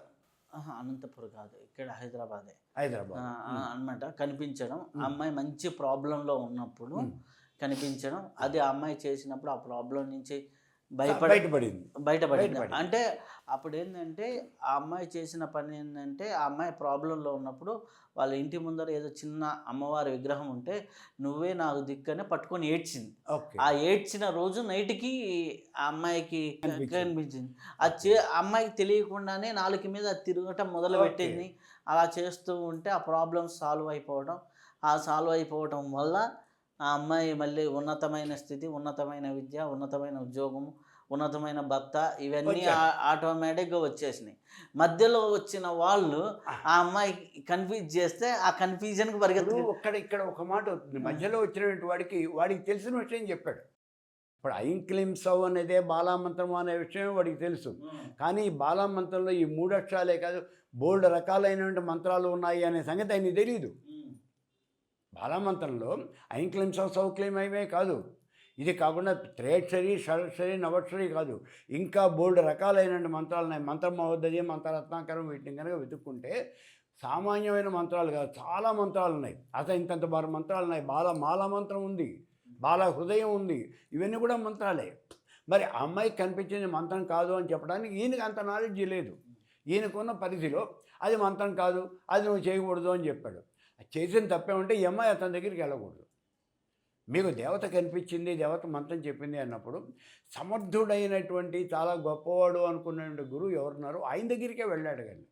Speaker 1: అనంతపురం కాదు, ఇక్కడ హైదరాబాద్
Speaker 2: అన్నమాట.
Speaker 1: కనిపించడం, ఆ అమ్మాయి మంచి ప్రాబ్లంలో ఉన్నప్పుడు కనిపించడం, అది ఆ అమ్మాయి చేసినప్పుడు ఆ ప్రాబ్లం నుంచి బయటపడింది. అంటే అప్పుడు ఏంటంటే ఆ అమ్మాయి చేసిన పని ఏంటంటే, ఆ అమ్మాయి ప్రాబ్లంలో ఉన్నప్పుడు వాళ్ళ ఇంటి ముందర ఏదో చిన్న అమ్మవారి విగ్రహం ఉంటే నువ్వే నాకు దిక్కనే పట్టుకొని ఏడ్చింది. ఆ ఏడ్చిన రోజు నైట్కి ఆ అమ్మాయికి కనిపించింది. అమ్మాయికి తెలియకుండానే నాలుక మీద తిరగటం మొదలుపెట్టింది. అలా చేస్తూ ఉంటే ఆ ప్రాబ్లమ్ సాల్వ్ అయిపోవటం వల్ల ఆ అమ్మాయి మళ్ళీ ఉన్నతమైన స్థితి, ఉన్నతమైన విద్య, ఉన్నతమైన ఉద్యోగము, ఉన్నతమైన భర్త ఇవన్నీ ఆటోమేటిక్గా వచ్చేసినాయి. మధ్యలో వచ్చిన వాళ్ళు ఆ అమ్మాయి కన్ఫ్యూజ్ చేస్తే ఆ కన్ఫ్యూజన్కి పరిగెత్తుకు.
Speaker 2: ఇక్కడ ఒక మాట అవుతుంది. మధ్యలో వచ్చినటువంటి వాడికి తెలిసిన విషయం చెప్పాడు. ఇప్పుడు ఐం క్లీం సౌ అనేదే బాలామంత్రం అనే విషయం వాడికి తెలుసు. కానీ ఈ బాలామంత్రంలో ఈ 3 అక్షరాలే కాదు, బోల్డ్ రకాలైనటువంటి మంత్రాలు ఉన్నాయి అనే సంగతి ఆయనకి తెలియదు. బాలామంత్రంలో ఐం క్లీం సౌ సౌ క్లీం ఐమే కాదు, ఇది కాకుండా త్రేక్షరి, షడక్షరి, నవక్షరి కాదు, ఇంకా బోల్డ్ రకాలైన మంత్రాలు ఉన్నాయి. మంత్రం మహోదయం, మంత్రరత్నాకరం, వీటిని కనుక వెతుక్కుంటే సామాన్యమైన మంత్రాలు కాదు, చాలా మంత్రాలు ఉన్నాయి. అసలు ఇంతంత బారు మంత్రాలు ఉన్నాయి. మాల మంత్రం ఉంది, బాల హృదయం ఉంది, ఇవన్నీ కూడా మంత్రాలే. మరి అమ్మాయికి కనిపించింది మంత్రం కాదు అని చెప్పడానికి ఈయనకి అంత నాలెడ్జ్ లేదు. ఈయనకున్న పరిధిలో అది మంత్రం కాదు, అది నువ్వు చేయకూడదు అని చెప్పాడు. చేసిన తప్పే ఉంటే ఈ అమ్మాయి అతని దగ్గరికి వెళ్ళకూడదు. మీకు దేవత కనిపించింది, దేవత మంత్రం చెప్పింది అన్నప్పుడు సమర్థుడైనటువంటి చాలా గొప్పవాడు అనుకున్న గురువు ఎవరున్నారో ఆయన దగ్గరికే వెళ్ళాడు. కానీ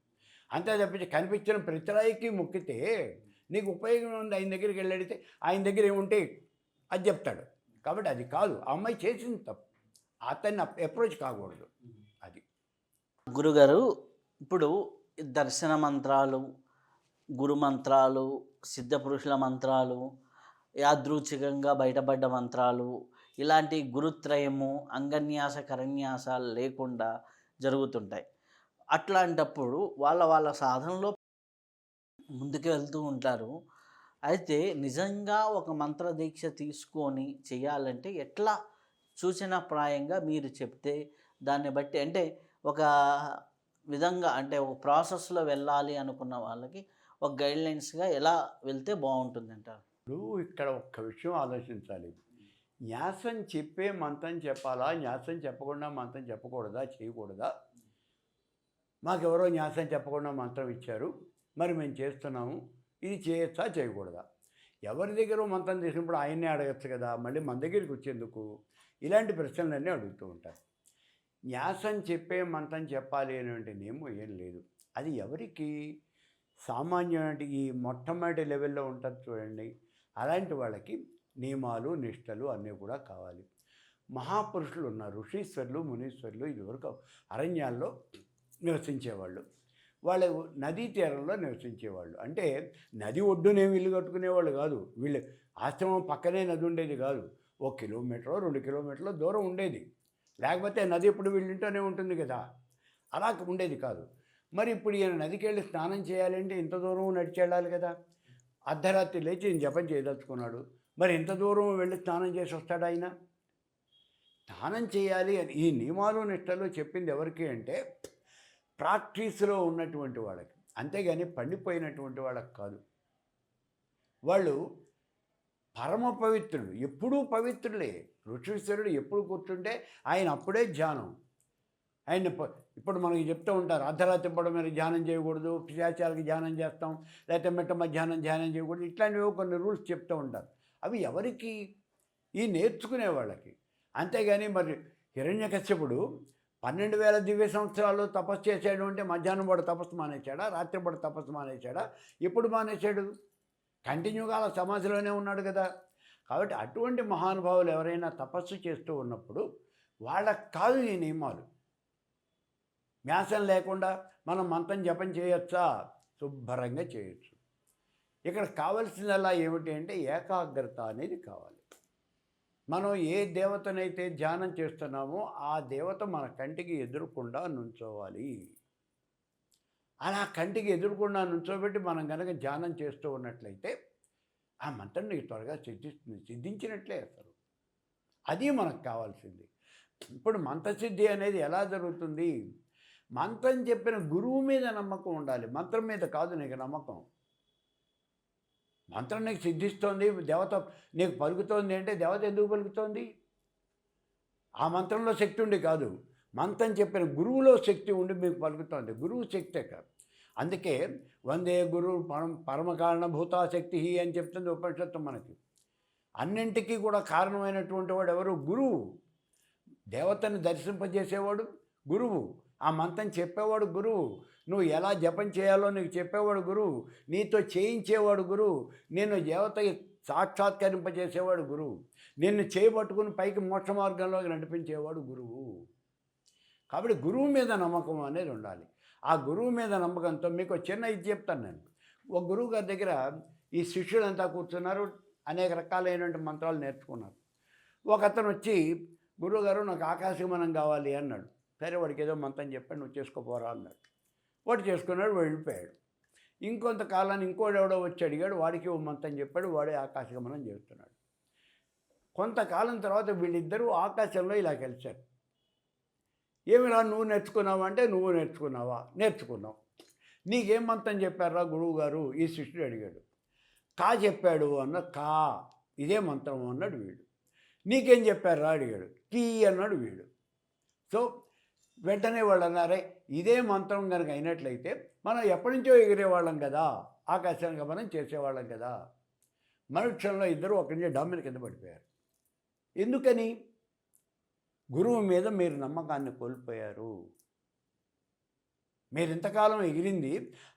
Speaker 2: అంతే తప్పించి కనిపించిన ప్రతిరాయికి మొక్కితే నీకు ఉపయోగం ఉంది. ఆయన దగ్గరికి వెళ్ళడితే ఆయన దగ్గర ఏముంటే అది చెప్తాడు. కాబట్టి అది కాదు, ఆ అమ్మాయి చేసింది తప్పు, అతన్ని అప్రోచ్ కాకూడదు. అది
Speaker 1: గురుగారు, ఇప్పుడు దర్శన మంత్రాలు, గురు మంత్రాలు, సిద్ధపురుషుల మంత్రాలు, యాదృచ్ఛికంగా బయటపడ్డ మంత్రాలు, ఇలాంటి గురుత్రయము, అంగన్యాస కరన్యాసాలు లేకుండా జరుగుతుంటాయి. అట్లాంటప్పుడు వాళ్ళ సాధనలో ముందుకు వెళ్తూ ఉంటారు. అయితే నిజంగా ఒక మంత్ర దీక్ష తీసుకొని చేయాలంటే ఎట్లా సూచనప్రాయంగా మీరు చెప్తే దాన్ని బట్టి, అంటే ఒక విధంగా, అంటే ఒక ప్రాసెస్లో వెళ్ళాలి అనుకున్న వాళ్ళకి ఒక గైడ్లైన్స్గా ఎలా వెళ్తే బాగుంటుంది అంటారు?
Speaker 2: ఇక్కడ ఒక్క విషయం ఆలోచించాలి. న్యాసం చెప్పే మంత్రం చెప్పాలా, న్యాసం చెప్పకుండా మంత్రం చెప్పకూడదా, చేయకూడదా? మాకెవరో న్యాసం చెప్పకుండా మంత్రం ఇచ్చారు, మరి మేము చేస్తున్నాము, ఇది చేయొచ్చా చేయకూడదా? ఎవరి దగ్గర మంత్రం తీసినప్పుడు ఆయన్నే అడగచ్చు కదా, మళ్ళీ మన దగ్గరికి వచ్చేందుకు? ఇలాంటి ప్రశ్నలన్నీ అడుగుతూ ఉంటారు. న్యాసం చెప్పే మంత్రం చెప్పాలి అనేటువంటి నియమం ఏం లేదు. అది ఎవరికి? సామాన్యమైన ఈ మొట్టమొదటి లెవెల్లో ఉంటుంది చూడండి, అలాంటి వాళ్ళకి నియమాలు, నిష్టలు అన్నీ కూడా కావాలి. మహాపురుషులు ఉన్నారు, ఋషీశ్వరులు, మునీశ్వరులు, ఇదివరకు అరణ్యాల్లో నివసించేవాళ్ళు. వాళ్ళు నదీ తీరంలో నివసించేవాళ్ళు. అంటే నది ఒడ్డునే ఇల్లు కట్టుకునేవాళ్ళు కాదు. వీళ్ళు ఆశ్రమం పక్కనే నది ఉండేది కాదు, 1 కిలోమీటరో 2 కిలోమీటర్ల దూరం ఉండేది. లేకపోతే నది ఎప్పుడు వీళ్ళింటూనే ఉంటుంది కదా, అలా ఉండేది కాదు. మరి ఇప్పుడు ఈయన నదికి వెళ్ళి స్నానం చేయాలంటే ఇంత దూరం నడిచి వెళ్ళాలి కదా. అర్ధరాత్రి లేచి ఈయన జపం చేయదలుచుకున్నాడు, మరి ఇంత దూరం వెళ్ళి స్నానం చేసి వస్తాడు ఆయన? స్నానం చేయాలి అని ఈ నియమాలు నిష్టలు చెప్పింది ఎవరికి అంటే ప్రాక్టీస్లో ఉన్నటువంటి వాళ్ళకి, అంతేగాని పండిపోయినటువంటి వాళ్ళకి కాదు. వాళ్ళు పరమ పవిత్రుడు, ఎప్పుడూ పవిత్రులే. ఋషీశ్వరుడు ఎప్పుడు కూర్చుంటే ఆయన అప్పుడే ధ్యానం. ఆయన ఇప్పుడు మనకి చెప్తూ ఉంటారు, అర్ధరాత్రి పూట మీరు ధ్యానం చేయకూడదు, పిశాచాలకి ధ్యానం చేస్తాం, లేకపోతే మిట్ట మధ్యాహ్నం ధ్యానం చేయకూడదు, ఇట్లాంటివి కొన్ని రూల్స్ చెప్తూ ఉంటారు. అవి ఎవరికి? ఈ నేర్చుకునే వాళ్ళకి. అంతేగాని మరి హిరణ్యకశ్యపుడు 12,000 దివ్య సంవత్సరాలు తపస్సు చేసాడు అంటే మధ్యాహ్నం పూట తపస్సు మానేశాడా, రాత్రి పూట తపస్సు మానేశాడా? ఎప్పుడు మానేశాడు? కంటిన్యూగా అలా సమాధిలోనే ఉన్నాడు కదా. కాబట్టి అటువంటి మహానుభావులు ఎవరైనా తపస్సు చేస్తూ ఉన్నప్పుడు వాళ్ళకి కాదు ఈ నియమాలు. మ్యాసం లేకుండా మనం మంత్రం జపం చేయొచ్చా? శుభ్రంగా చేయొచ్చు. ఇక్కడ కావలసిందల్లా ఏమిటి అంటే ఏకాగ్రత అనేది కావాలి. మనం ఏ దేవతనైతే ధ్యానం చేస్తున్నామో ఆ దేవత మన కంటికి ఎదురకుండా నుంచోవాలి. అలా కంటికి ఎదురకుండా నుంచోబెట్టి మనం కనుక ధ్యానం చేస్తూ ఉన్నట్లయితే ఆ మంత్రం నీకు త్వరగా సిద్ధించినట్లే అసలు. అది మనకు కావాల్సింది. ఇప్పుడు మంత్రసిద్ధి అనేది ఎలా జరుగుతుంది? మంత్రం చెప్పిన గురువు మీద నమ్మకం ఉండాలి, మంత్రం మీద కాదు నీకు నమ్మకం. మంత్రం నీకు సిద్ధిస్తోంది, దేవత నీకు పలుకుతోంది అంటే దేవత ఎందుకు పలుకుతోంది? ఆ మంత్రంలో శక్తి ఉండి కాదు, మంత్రం చెప్పిన గురువులో శక్తి ఉండి మీకు పలుకుతోంది. గురువు శక్తే కాదు. అందుకే వందే గురు పరమకారణభూతా శక్తి అని చెప్తుంది ఉపనిషత్తు మనకి. అన్నింటికీ కూడా కారణమైనటువంటి వాడు ఎవరు? గురువు. దేవతని దర్శింపజేసేవాడు గురువు, ఆ మంత్రం చెప్పేవాడు గురువు, నువ్వు ఎలా జపం చేయాలో నీకు చెప్పేవాడు గురువు, నీతో చేయించేవాడు గురువు, నిన్ను దేవతకి సాక్షాత్కరింపజేసేవాడు గురువు, నిన్ను చేయబట్టుకుని పైకి మోక్ష మార్గంలోకి నడిపించేవాడు గురువు. కాబట్టి గురువు మీద నమ్మకం అనేది ఉండాలి. ఆ గురువు మీద నమ్మకంతో మీకు చిన్న ఇది చెప్తాను నేను. ఒక గురువు గారి దగ్గర ఈ శిష్యులంతా కూర్చున్నారు, అనేక రకాలైనటువంటి మంత్రాలు నేర్చుకున్నారు. ఒక అతను వచ్చి, గురువుగారు నాకు ఆకాశగమనం కావాలి అన్నాడు. సరే వాడికి ఏదో మంత్రం చెప్పాడు, నువ్వు చేసుకోపోరా అన్నాడు. వాడు చేసుకున్నాడు, వెళ్ళిపోయాడు. ఇంకొంతకాలాన్ని ఇంకోటి ఎవడో వచ్చి అడిగాడు, వాడికి ఓ మంత్రం చెప్పాడు, వాడే ఆకాశగమనం చేస్తున్నాడు. కొంతకాలం తర్వాత వీళ్ళిద్దరూ ఆకాశంలో ఇలా కలిశారు. ఏమిరా నువ్వు నేర్చుకున్నావా అంటే, నువ్వు నేర్చుకున్నావా? నేర్చుకున్నావు. నీకేం మంత్రం చెప్పారా గురువు గారు? ఈ శిష్యుడు అడిగాడు. కా చెప్పాడు అన్న. కా ఇదే మంత్రం అన్నాడు వీడు. నీకేం చెప్పారా అడిగాడు. కీ అన్నాడు వీడు. సో వెంటనే వాళ్ళు అన్నారే, ఇదే మంత్రం కనుక అయినట్లయితే మనం ఎప్పటి నుంచో ఎగిరేవాళ్ళం కదా, ఆకాశానికి మనం చేసేవాళ్ళం కదా. మరుక్షణంలో ఇద్దరు ఒకరి నుంచి డామిన కింద పడిపోయారు. ఎందుకని? గురువు మీద మీరు నమ్మకాన్ని కోల్పోయారు. మీరు ఇంతకాలం ఎగిరింది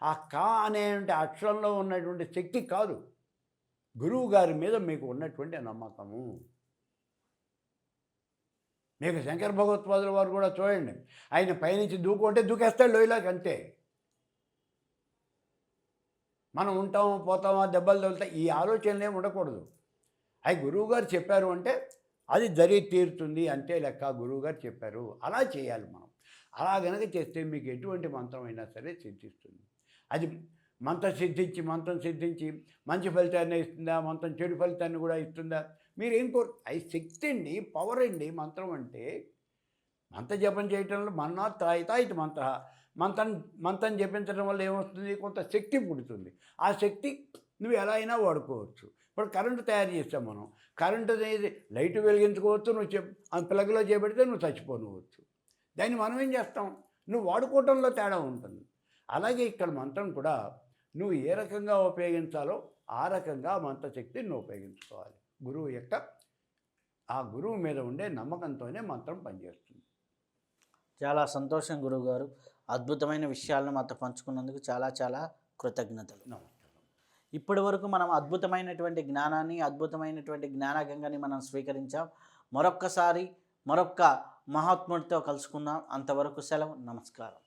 Speaker 2: ఆ కా అనేటువంటి అక్షరంలో ఉన్నటువంటి శక్తి కాదు, గురువు గారి మీద మీకు ఉన్నటువంటి నమ్మకము. మీకు శంకర భగవత్పాదుల వారు కూడా చూడండి, ఆయన పైనుంచి దూకుంటే దూకేస్తాడు లోయలాకి, అంతే. మనం ఉంటామా పోతామా దెబ్బలు తగులుతాయి ఈ ఆలోచనలు ఉండకూడదు. అవి గురువుగారు చెప్పారు అంటే అది జరిగి తీరుతుంది, అంతే లెక్క. గురువుగారు చెప్పారు, అలా చేయాలి మనం. అలా గనక చేస్తే మీకు ఎటువంటి మంత్రం అయినా సరే సిద్ధిస్తుంది. అది మంత్రం సిద్ధించి మంచి ఫలితాన్ని ఇస్తుందా, మంత్రం చెడు ఫలితాన్ని కూడా ఇస్తుందా? మీరేం అది శక్తి అండి, పవర్ అండి మంత్రం అంటే. మంత్ర జపం చేయటంలో మన్నా త్రాయితా ఇది మంత్రం జపించడం వల్ల ఏమొస్తుంది? కొంత శక్తి పుడుతుంది. ఆ శక్తి నువ్వు ఎలా అయినా వాడుకోవచ్చు. ఇప్పుడు కరెంటు తయారు చేస్తాం మనం. కరెంటు అనేది లైట్ వెలిగించుకోవచ్చు, నువ్వు ప్లగ్లో చేపెడితే నువ్వు చచ్చిపోవచ్చు. దాన్ని మనం ఏం చేస్తాం? నువ్వు వాడుకోవటంలో తేడా ఉంటుంది. అలాగే ఇక్కడ మంత్రం కూడా నువ్వు ఏ రకంగా ఉపయోగించాలో ఆ రకంగా మంత్రశక్తిని నువ్వు ఉపయోగించుకోవాలి. గురువు యొక్క ఆ గురువు మీద ఉండే నమ్మకంతోనే మంత్రం పనిచేస్తుంది.
Speaker 1: చాలా సంతోషం గురువుగారు, అద్భుతమైన విషయాలను మాతో పంచుకున్నందుకు చాలా చాలా కృతజ్ఞతలు.
Speaker 2: నమస్కారం.
Speaker 1: ఇప్పటి వరకు మనం అద్భుతమైనటువంటి జ్ఞానాన్ని, అద్భుతమైనటువంటి జ్ఞానగంగని మనం స్వీకరించాం. మరొక్క మహాత్ముడితో కలుసుకుందాం. అంతవరకు సెలవు. నమస్కారం.